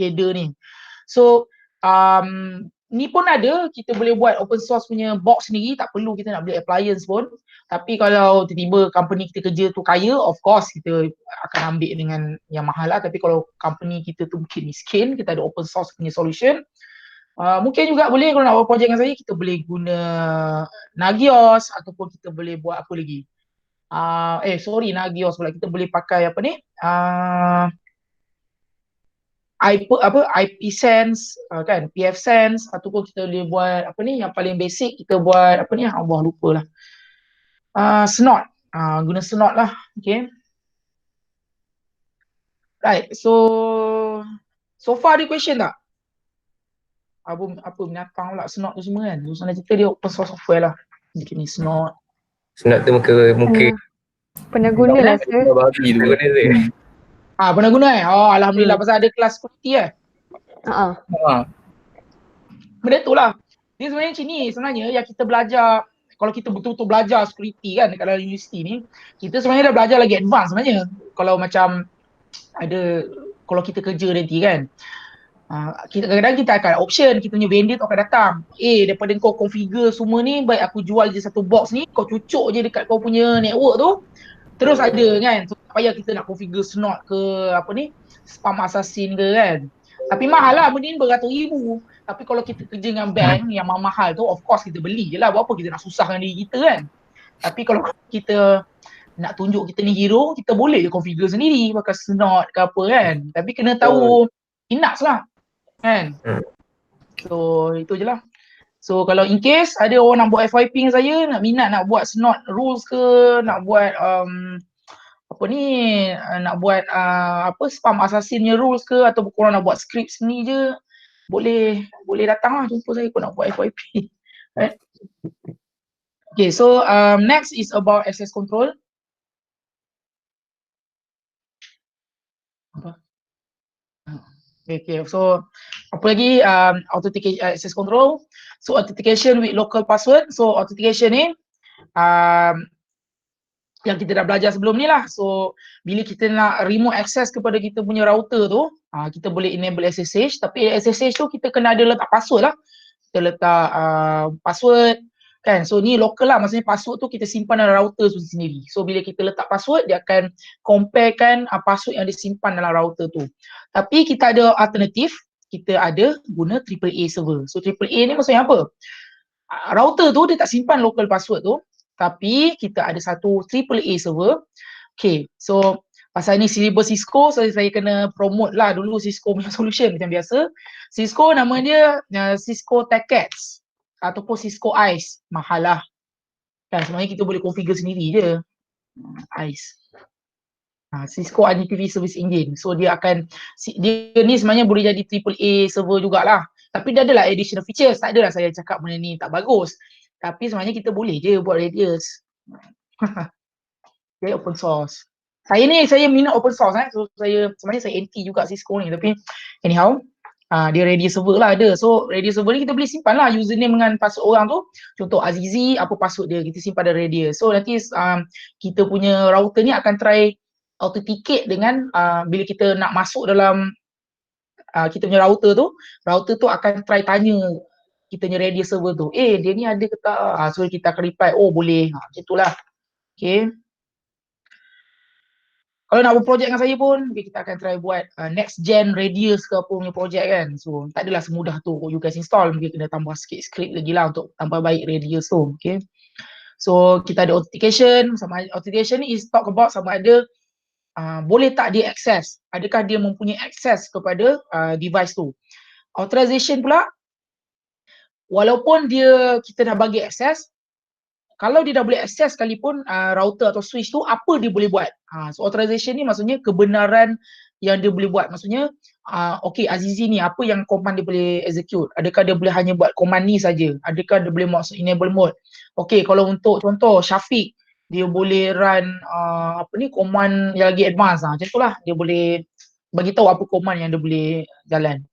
header ni. So ni pun ada, kita boleh buat open source punya box sendiri, tak perlu kita nak beli appliance pun. Tapi kalau tiba-tiba company kita kerja tu kaya, of course kita akan ambil dengan yang mahal lah. Tapi kalau company kita tu mungkin miskin, kita ada open source punya solution, mungkin juga boleh kalau nak buat project dengan saya, kita boleh guna Nagios, ataupun kita boleh buat apa lagi, Nagios pula, kita boleh pakai apa ni, IP-Sense, kan, PF-Sense, ataupun kita boleh buat apa ni, yang paling basic kita buat apa ni, Allah lupa lah, Snort, guna Snort lah. Okay, right, so far ada question tak? Apa binatang pula Snort tu semua kan, so senang cerita dia open source software lah, bikin ni Snort. Snort tu muka pernah guna lah sir. Babi tu. Pernah guna alhamdulillah, pasal ada kelas security benda tu lah. Dia sebenarnya macam ni, sebenarnya yang kita belajar, kalau kita betul-betul belajar security kan dekat dalam universiti ni, kita sebenarnya dah belajar lagi advance sebenarnya. Kalau macam kalau kita kerja nanti kan, kadang-kadang kita akan option, kita punya vendor tu akan datang, daripada kau configure semua ni, baik aku jual je satu box ni, kau cucuk je dekat kau punya network tu, terus ada kan, so tak payah kita nak configure Snort ke apa ni, spam assassin ke kan. Tapi mahal lah, benda ni beratus ribu. Tapi kalau kita kerja dengan bank yang mahal tu, of course kita beli je lah, buat apa kita nak susahkan diri kita kan. Tapi kalau kita nak tunjuk kita ni hero, kita boleh je configure sendiri pakai Snort ke apa kan. Tapi kena tahu Linux lah kan. So itu je lah. So kalau in case ada orang nak buat FYP dengan saya, nak buat Snort rules ke, nak buat nak buat spam assassinnya rules ke, atau korang nak buat script sendiri je, boleh datang lah jumpa saya kalau nak buat FYP. Right? Okay, so next is about access control. Okay, so apa lagi, authentication, access control. So authentication with local password. So authentication ni yang kita dah belajar sebelum ni lah. So bila kita nak remote access kepada kita punya router tu, kita boleh enable SSH, tapi SSH tu kita kena ada letak password lah. Kita letak password kan, so ni local lah, maksudnya password tu kita simpan dalam router tu sendiri. So bila kita letak password, dia akan comparekan password yang disimpan dalam router tu. Tapi kita ada alternatif, kita ada guna AAA server. So AAA ni maksudnya apa? Router tu dia tak simpan local password tu, tapi kita ada satu AAA server. Okay, so pasal ni syllabus Cisco, so saya kena promote lah dulu Cisco punya solution macam biasa. Cisco nama dia Cisco TechCats ataupun Cisco ICE, mahal lah kan, sebenarnya kita boleh configure sendiri je ICE. Cisco IPv Service Engine. So dia ni sebenarnya boleh jadi AAA server jugalah. Tapi dia adalah additional features. Tak adalah saya cakap benda ni tak bagus. Tapi sebenarnya kita boleh je buat radius. Okay, open source. Saya minat open source So sebenarnya saya anti juga Cisco ni. Tapi anyhow, dia radius server lah ada. So radius server ni kita boleh simpan lah username dengan password orang tu. Contoh Azizi, apa password dia, kita simpan dalam radius. So nanti kita punya router ni akan try authenticate dengan bila kita nak masuk dalam kita punya router tu akan try tanya kita punya radius server tu, dia ni ada ke tak? So kita akan reply, oh boleh, macam itulah. Okay. Kalau nak buat projek dengan saya pun, kita akan try buat next gen radius ke apa punya projek kan. So tak adalah semudah tu you guys install, mungkin kena tambah sikit script lagi lah untuk tambah baik radius tu. Okay. So kita ada authentication, sama authentication ni is talk about sama ada boleh tak dia access, adakah dia mempunyai access kepada device tu. Authorization pula, walaupun kita dah bagi access, kalau dia dah boleh access sekalipun router atau switch tu, apa dia boleh buat. So authorization ni maksudnya kebenaran yang dia boleh buat. Maksudnya okay, Azizi ni apa yang command dia boleh execute, adakah dia boleh hanya buat command ni saja, adakah dia boleh masuk enable mode. Okay, kalau untuk contoh Syafiq, dia boleh run command yang lagi advance macam itulah, dia boleh bagi tahu apa command yang dia boleh jalan.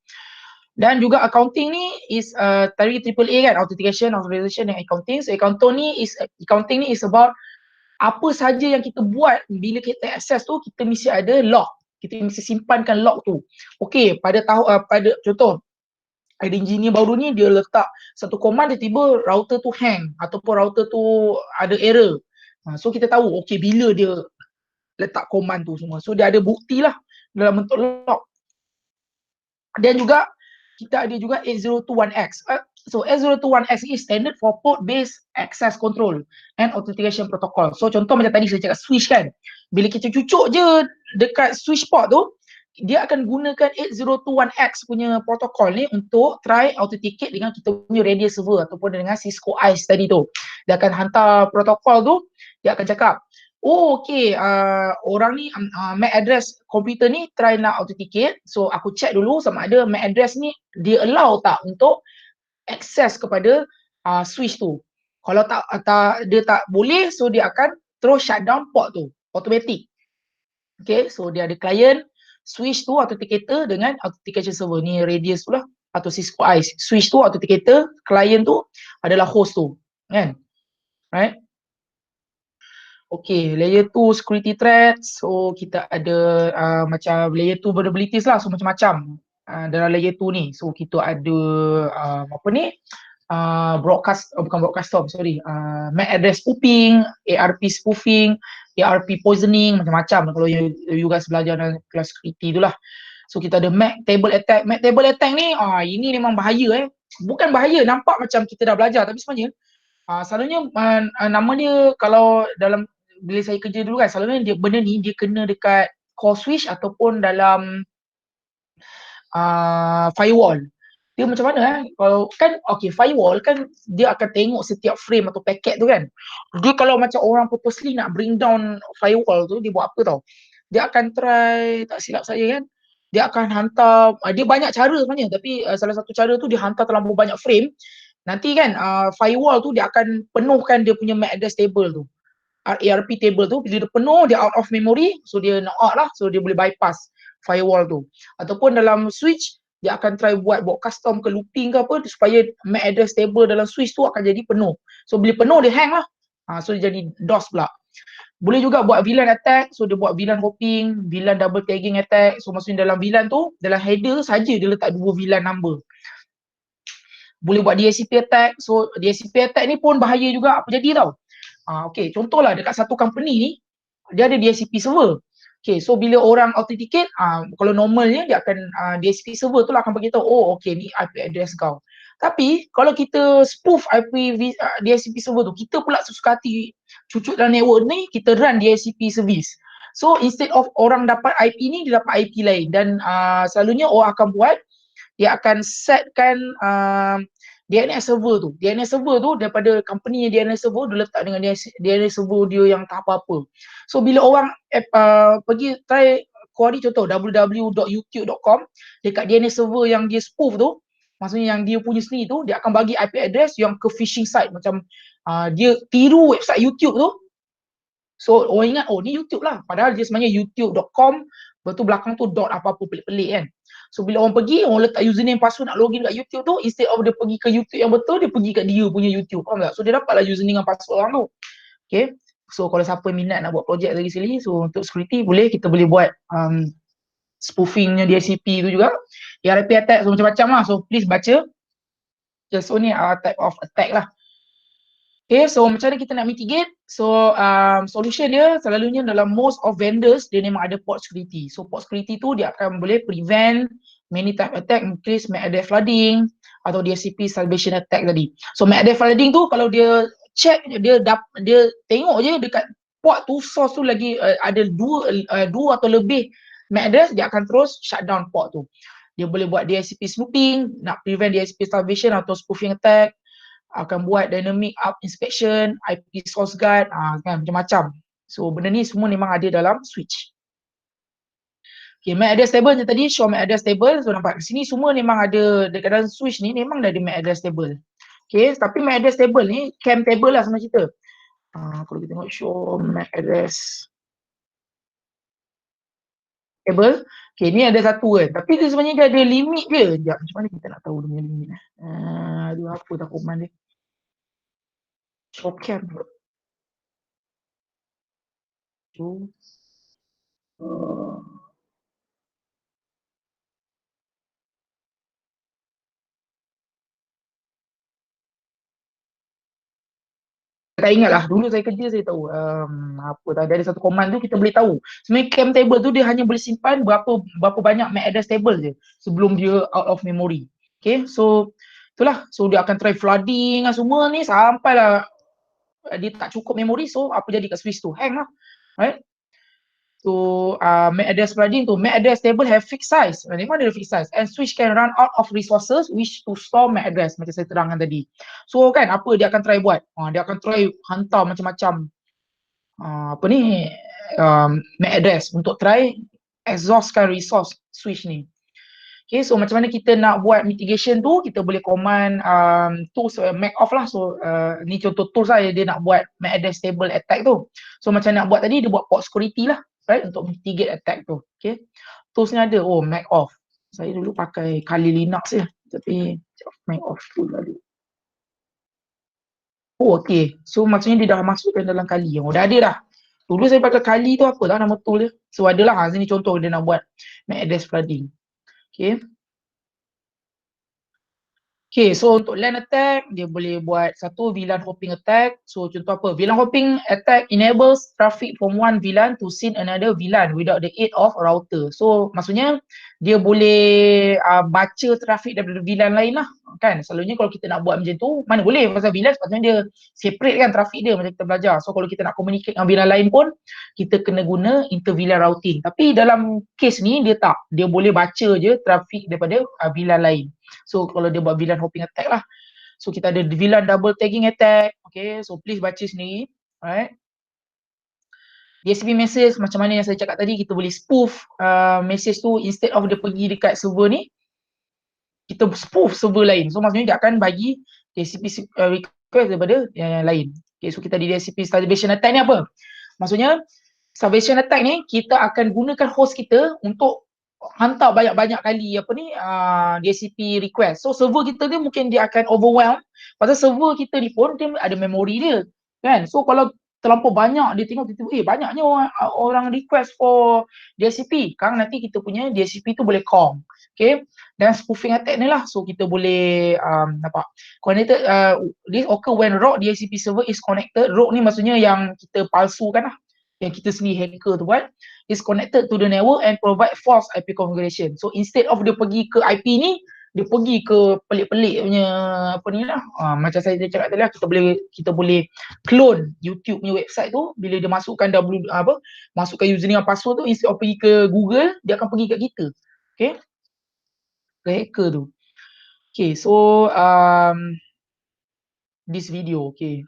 Dan juga accounting ni is tadi AAA kan, authentication, authorization dan accounting. So accounting ni is about apa saja yang kita buat bila kita access tu, kita mesti ada log. Kita mesti simpankan log tu. Okay, pada contoh ada engineer baru ni, dia letak satu command, tiba-tiba router tu hang ataupun router tu ada error. So kita tahu okay bila dia letak command tu semua. So dia ada bukti lah dalam bentuk log. Dan juga kita ada juga 8021X. So 8021X is standard for port-based access control and authentication protocol. So contoh macam tadi saya cakap switch kan. Bila kita cucuk je dekat switch port tu, dia akan gunakan 8021X punya protokol ni untuk try authenticate dengan kita punya radius server ataupun dengan Cisco ICE tadi tu. Dia akan hantar protokol tu, dia akan cakap, oh okay, orang ni MAC address komputer ni try nak authenticate. So aku check dulu sama ada MAC address ni dia allow tak untuk access kepada switch tu. Kalau dia tak boleh, so dia akan terus shut down port tu automatic. Okay, so dia ada client, switch tu authenticator dengan authentication server ni radius tu lah, atau Cisco ICE. Switch tu authenticator, client tu adalah host tu kan. Right. Okay, layer 2 security threats. So kita ada macam layer 2 vulnerabilities lah, so macam-macam dalam layer 2 ni. So kita ada MAC address spoofing, ARP spoofing, ARP poisoning, macam-macam kalau you guys belajar dalam kelas security tu lah. So kita ada MAC table attack. MAC table attack ni ini memang bahaya bukan bahaya, nampak macam kita dah belajar, tapi sebenarnya selalunya nama dia kalau dalam bila saya kerja dulu kan, selalunya benda ni dia kena dekat core switch ataupun dalam firewall. Dia macam mana kalau kan firewall kan dia akan tengok setiap frame atau paket tu kan. Dia kalau macam orang purposely nak bring down firewall tu, dia buat apa tau? Dia akan try, tak silap saya kan, dia akan hantar, dia banyak cara sebenarnya, tapi salah satu cara tu dia hantar terlalu banyak frame. Nanti kan firewall tu dia akan penuhkan dia punya MAC address table tu, ARP table tu. Bila dia penuh, dia out of memory, so dia knock out lah, so dia boleh bypass firewall tu. Ataupun dalam switch, dia akan try buat custom ke looping ke apa supaya MAC address table dalam switch tu akan jadi penuh. So bila penuh dia hang lah, so dia jadi DOS pula. Boleh juga buat VLAN attack, so dia buat VLAN hopping, VLAN double tagging attack. So maksudnya dalam VLAN tu, dalam header saja dia letak 2 VLAN number. Boleh buat DHCP attack. So DHCP attack ni pun bahaya juga. Apa jadi tau? Okay, contohlah dekat satu company ni, dia ada DHCP server. Okay, so bila orang authenticate, kalau normalnya dia akan DHCP server tu lah akan beritahu, oh okay ni IP address kau. Tapi kalau kita spoof IP DHCP server tu, kita pula sesuka hati cucuk dalam network ni, kita run DHCP service. So instead of orang dapat IP ni, dia dapat IP lain. Dan selalunya orang akan buat, dia akan setkan DNS server tu. DNS server tu daripada company yang DNS server dia letak dengan DNS server dia yang tak apa-apa. So bila orang pergi try query contoh www.youtube.com dekat DNS server yang dia spoof tu, maksudnya yang dia punya sendiri tu, dia akan bagi IP address yang ke phishing site macam dia tiru website YouTube tu. So orang ingat ni YouTube lah, padahal dia sebenarnya youtube.com, lepas tu belakang tu dot apa-apa pelik-pelik kan. So bila orang pergi, orang letak username password nak login kat YouTube tu, instead of dia pergi ke YouTube yang betul, dia pergi kat dia punya YouTube, faham tak? So dia dapatlah username dan password orang tu. Okay, so kalau siapa minat nak buat projek lagi sini, so untuk security kita boleh buat spoofingnya DHCP tu juga, ERP attack, so macam-macam lah. So please baca. So ni type of attack lah. Okay, so macam mana kita nak mitigate? So solution dia selalunya dalam most of vendors dia memang ada port security. So port security tu dia akan boleh prevent many type attack, increase MAC address flooding atau DHCP salvation attack tadi. So MAC address flooding tu kalau dia check, dia tengok je dekat port tu, source tu lagi ada dua atau lebih MAC address, dia akan terus shut down port tu. Dia boleh buat DHCP snooping, nak prevent DHCP salvation atau spoofing attack, akan buat dynamic up inspection, IP source guard, kan macam-macam. So benda ni semua memang ada dalam switch. Okay, MAC address table macam tadi, show MAC address table. So nampak di sini semua memang ada dekat dalam switch ni, memang dah ada MAC address table. Okay, tapi MAC address table ni cam table lah sebenarnya kita. Kalau kita tengok show MAC address table, okay ni ada satu kan, tapi dia sebenarnya dia ada limit dia. Sekejap, macam mana kita nak tahu dia punya limit? Aduh, apa tak command dia? Show cam. So, tak ingat lah, dulu saya kerja saya tahu dari satu command tu kita boleh tahu. Sebenarnya cam table tu dia hanya boleh simpan berapa banyak MAC address table je sebelum dia out of memory. Okay, so itulah. So dia akan try flooding lah semua ni sampailah dia tak cukup memory. So apa jadi kat switch tu? Hang lah, right? So MAC address flooding tu, MAC address table have fixed size. Memang ada fixed size and switch can run out of resources which to store MAC address macam saya terangkan tadi. So kan apa dia akan try buat? Dia akan try hantar macam-macam MAC address untuk try exhaustkan resource switch ni. Okay, so macam mana kita nak buat mitigation tu? Kita boleh command tools MAC off lah. So ni contoh tools lah dia nak buat MAC address table attack tu. So macam nak buat tadi, dia buat port security lah, right, untuk mitigate attack tu. Okay, tools ni ada, MAC off. Saya dulu pakai Kali Linux je, tapi MAC off tu ada. Okay, so maksudnya dia dah masukkan dalam Kali. Dah ada dah. Dulu saya pakai Kali tu apa tak nama tool dia. So adalah sini contoh dia nak buat MAC address flooding. Okay. Okay, so untuk LAN attack, dia boleh buat satu VLAN hopping attack. So contoh apa? VLAN hopping attack enables traffic from one VLAN to send another VLAN without the aid of router. So maksudnya dia boleh baca trafik daripada VLAN lain lah. Kan? Selalunya kalau kita nak buat macam tu, mana boleh pasal VLAN sepatutnya dia separate kan trafik dia macam kita belajar. So kalau kita nak communicate dengan VLAN lain pun, kita kena guna inter-VLAN routing. Tapi dalam case ni dia tak. Dia boleh baca je trafik daripada VLAN lain. So kalau dia buat VLAN hopping attack lah. So kita ada VLAN double tagging attack. Okay, so please baca sendiri. Alright. DHCP message macam mana yang saya cakap tadi, kita boleh spoof message tu, instead of dia pergi dekat server ni, kita spoof server lain. So maksudnya dia akan bagi DHCP request daripada yang lain. Okay, so kita di DHCP starvation attack ni apa? Maksudnya starvation attack ni kita akan gunakan host kita untuk hantar banyak-banyak kali DHCP request. So server kita ni mungkin dia akan overwhelm pasal server kita ni pun dia ada memori dia kan. So kalau terlampau banyak dia tengok tiba-tiba banyaknya orang request for DHCP, kan nanti kita punya DHCP tu boleh kong. Okay, dan spoofing attack ni lah. So kita boleh connected this occur when rogue DHCP server is connected. Rogue ni maksudnya yang kita palsukan lah, yang kita sendiri hacker tu buat, is connected to the network and provide false IP configuration. So instead of dia pergi ke IP ni, dia pergi ke pelik-pelik punya macam saya cakap tadi lah, kita boleh clone YouTube punya website tu. Bila dia masukkan masukkan username dan password tu, instead of pergi ke Google, dia akan pergi kat kita. Okay, ke hacker tu. Okay, so this video, okay.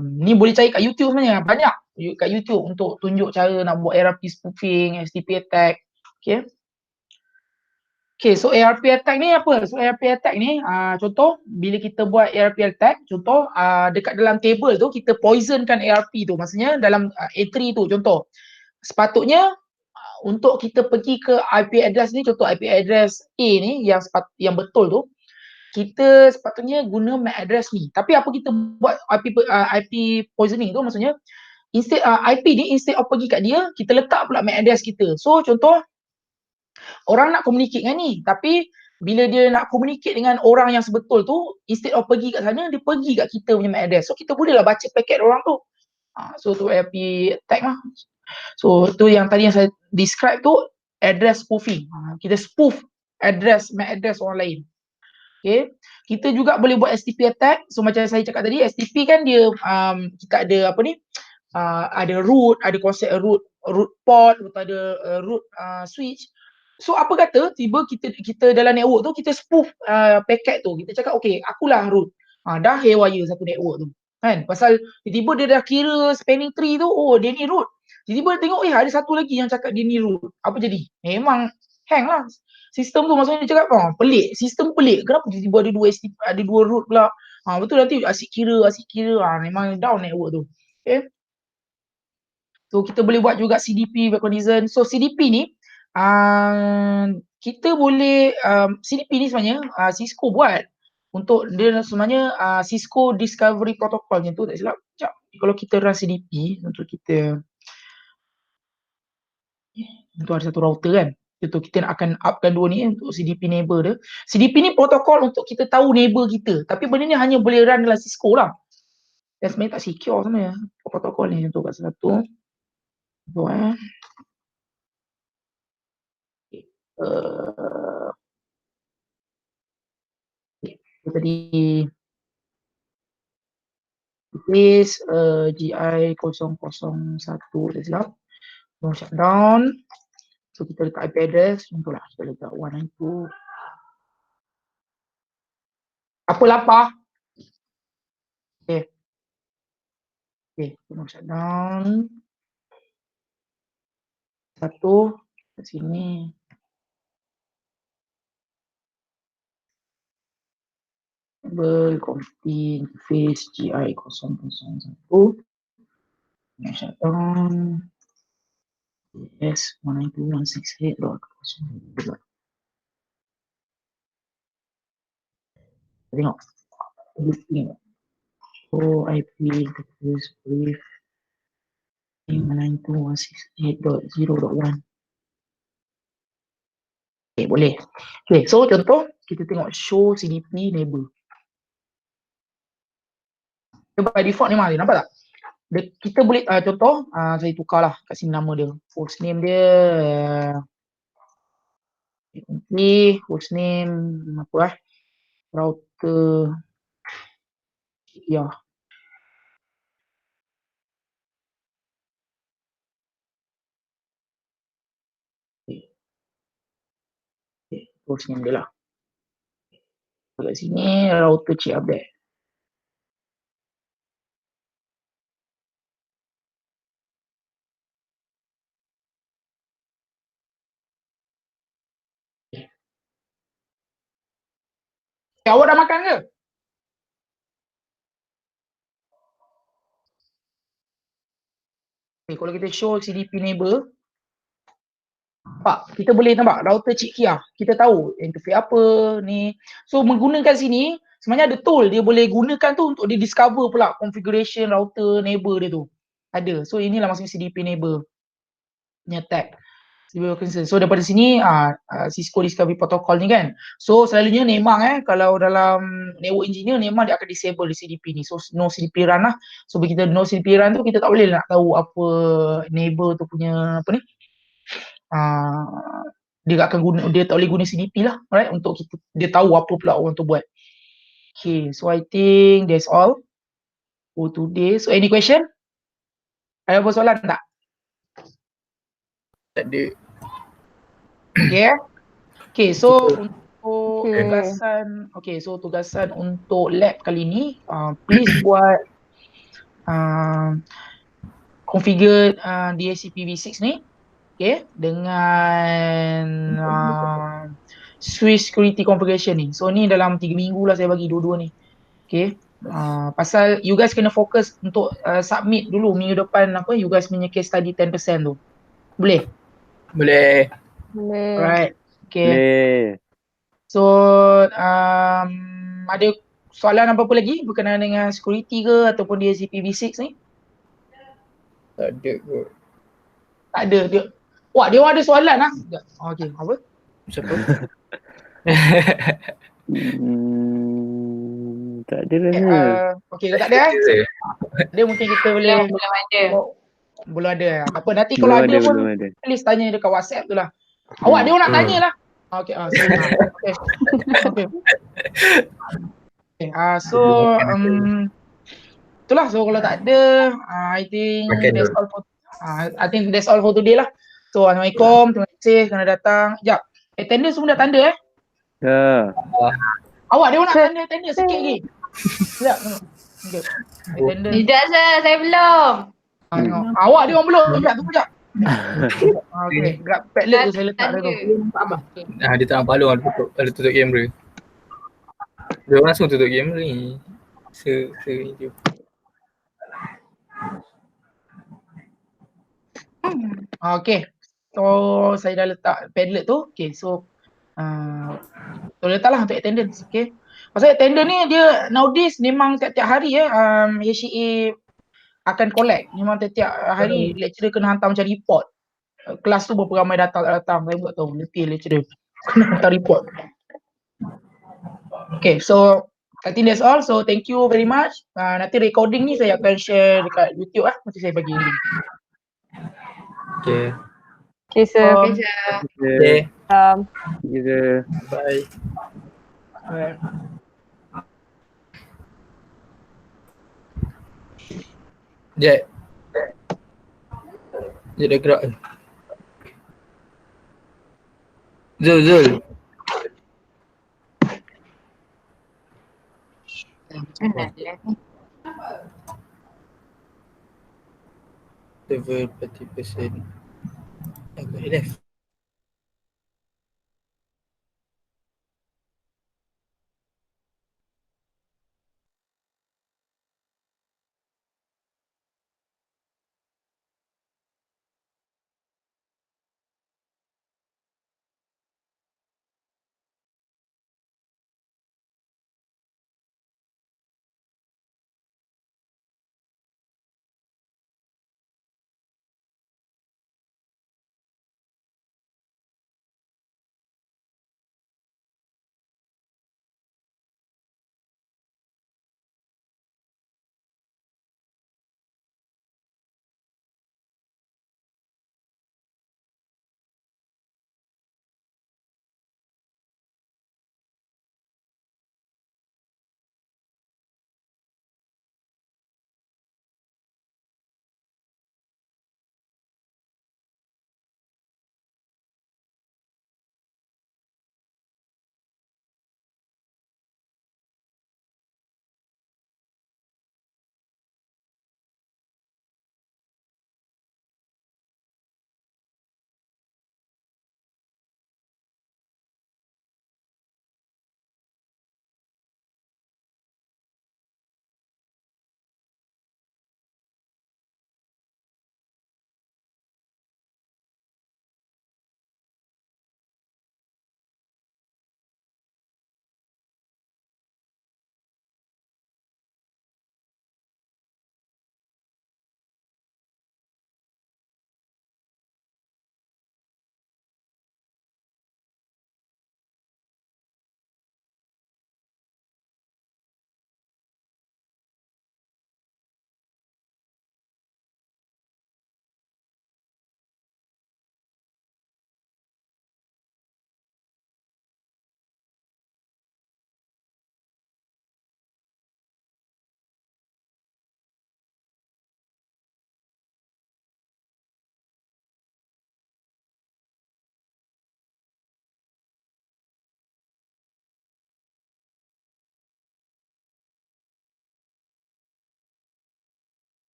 Ni boleh cari kat YouTube sebenarnya, banyak kat YouTube untuk tunjuk cara nak buat ARP spoofing, STP attack, okay. Okay, so ARP attack ni apa? So ARP attack ni, contoh bila kita buat ARP attack, contoh dekat dalam table tu kita poisonkan ARP tu, maksudnya dalam entry tu, contoh sepatutnya untuk kita pergi ke IP address ni, contoh IP address A ni yang betul tu, kita sepatutnya guna MAC address ni. Tapi apa kita buat IP poisoning tu, maksudnya instead IP ni instead of pergi kat dia, kita letak pula MAC address kita. So contoh orang nak communicate dengan ni, tapi bila dia nak communicate dengan orang yang sebetul tu, instead of pergi kat sana, dia pergi kat kita punya MAC address. So kita bolehlah baca paket orang tu. So tu IP attack lah. So tu yang tadi yang saya describe tu address spoofing. Kita spoof address, MAC address orang lain. Okay. Kita juga boleh buat STP attack. So macam saya cakap tadi, STP kan dia kita ada apa ni? Ada root, ada konsep root port, ada root switch. So apa kata tiba kita dalam network tu kita spoof paket tu. Kita cakap okay, akulah root. Dah haywire satu network tu. Kan? Pasal tiba-tiba dia dah kira spanning tree tu, oh dia ni root. Tiba-tiba tengok ada satu lagi yang cakap dia ni root. Apa jadi? Memang hang lah. Sistem tu maksudnya dia cakap, pelik. Sistem pelik. Kenapa tiba-tiba ada dua root pula? Betul nanti asyik kira. Memang down network tu. Okay. So kita boleh buat juga CDP mechanism. So CDP ni kita boleh CDP ni sebenarnya Cisco buat untuk dia sebenarnya Cisco Discovery Protocol macam tu, tak silap. Sekejap. Kalau kita run CDP untuk kita untuk ada satu router kan. Contoh kita akan upkan dua ni untuk CDP neighbor dia. CDP ni protokol untuk kita tahu neighbor kita. Tapi benda ni hanya boleh run dalam Cisco lah. Dan sebenarnya tak secure sebenarnya protokol ni. Contoh kat satu. Contoh tadi please GI 001 tak silap. No shutdown. So kita letak IP address. Contohlah kita letak 192. Apa lapar? Okay. No shutdown. Satu kat sini. Confi interface GI 001. No shutdown. Yes, 192.168.0. Tengok. IP interface brief 192.168.0.1. Okay, boleh. Okay, so contoh kita tengok show CDP neighbor. By default ni mana? Nampak tak? Kita boleh contoh saya tukarlah kat sini nama dia. Host name dia host name apa router ya. Host name dia lah. Kat sini router chip update. Awak dah makan ke? Okay, kalau kita show CDP neighbor, kita boleh nampak router chip Kia. Kita tahu interface apa ni. So menggunakan sini sebenarnya ada tool dia boleh gunakan tu untuk dia discover pula configuration router neighbor dia tu. Ada. So inilah maksudnya CDP neighbor punya tag. So daripada sini Cisco Discovery Protocol ni kan. So selalunya memang kalau dalam network engineer memang dia akan disable di CDP ni. So no CDP run lah. So bila kita no CDP run tu kita tak boleh nak tahu apa neighbor tu punya apa ni. Dia akan guna, dia tak boleh guna CDP lah, right, untuk dia tahu apa pula orang tu buat. Okay, so I think that's all for today. So any question? Ada apa soalan tak? Tak ada. Okay. Okay, so untuk tugasan untuk lab kali ni, please buat configure DHCP v6 ni, okay, dengan Swiss security configuration ni. So ni dalam 3 minggu lah saya bagi dua-dua ni. Okay. Pasal you guys kena fokus untuk submit dulu minggu depan you guys punya case study 10% tu. Boleh? Boleh. Alright. Okay. Boleh. So ada soalan apa-apa lagi berkenaan dengan security ke ataupun DHCP v6 ni? Tak ada kot. Tak ada. Dia orang ada soalan lah. Okay, apa? Siapa? Tak ada rasa. Okay, kalau tak ada dia mungkin kita boleh Belum ada. belum ada. Tak apa, nanti kalau ada pun please tanya dekat WhatsApp tu lah. Awak dia orang nak tanya lah. Okay, okay. So itulah. So kalau tak ada, I think that's all for today lah. So Assalamualaikum, terima kasih kerana datang. Sekejap, attendance semua dah tanda Ya. Awak dia orang nak tanda attendance sikit lagi. Sekejap, okay. Attendance. Tidak sir, saya belum. Awak dia orang belum. Sekejap, tunggu sekejap. Okay, grab padlet tu saya letak dah tu. Dia tak nampak Alung ada tutup kamera. Dia orang langsung tutup kamera ni. Video. Okay. So saya dah letak padlet tu. Okay, so letaklah untuk attendance. Okay. Pasal attendance ni dia nowadays memang tiap-tiap hari HCA akan collect. Memang tiap-tiap hari lecturer kena hantar macam report. Kelas tu berapa ramai datang tak datang. Saya pun tak tahu. Letih lecturer kena hantar report. Okay, so I think that's all. So thank you very much. Nanti recording ni saya akan share dekat YouTube nanti saya bagi link. Okay. Okay sir. Okay. Bye. Alright. Jad dah gerak. Zul. Level 30%. Left.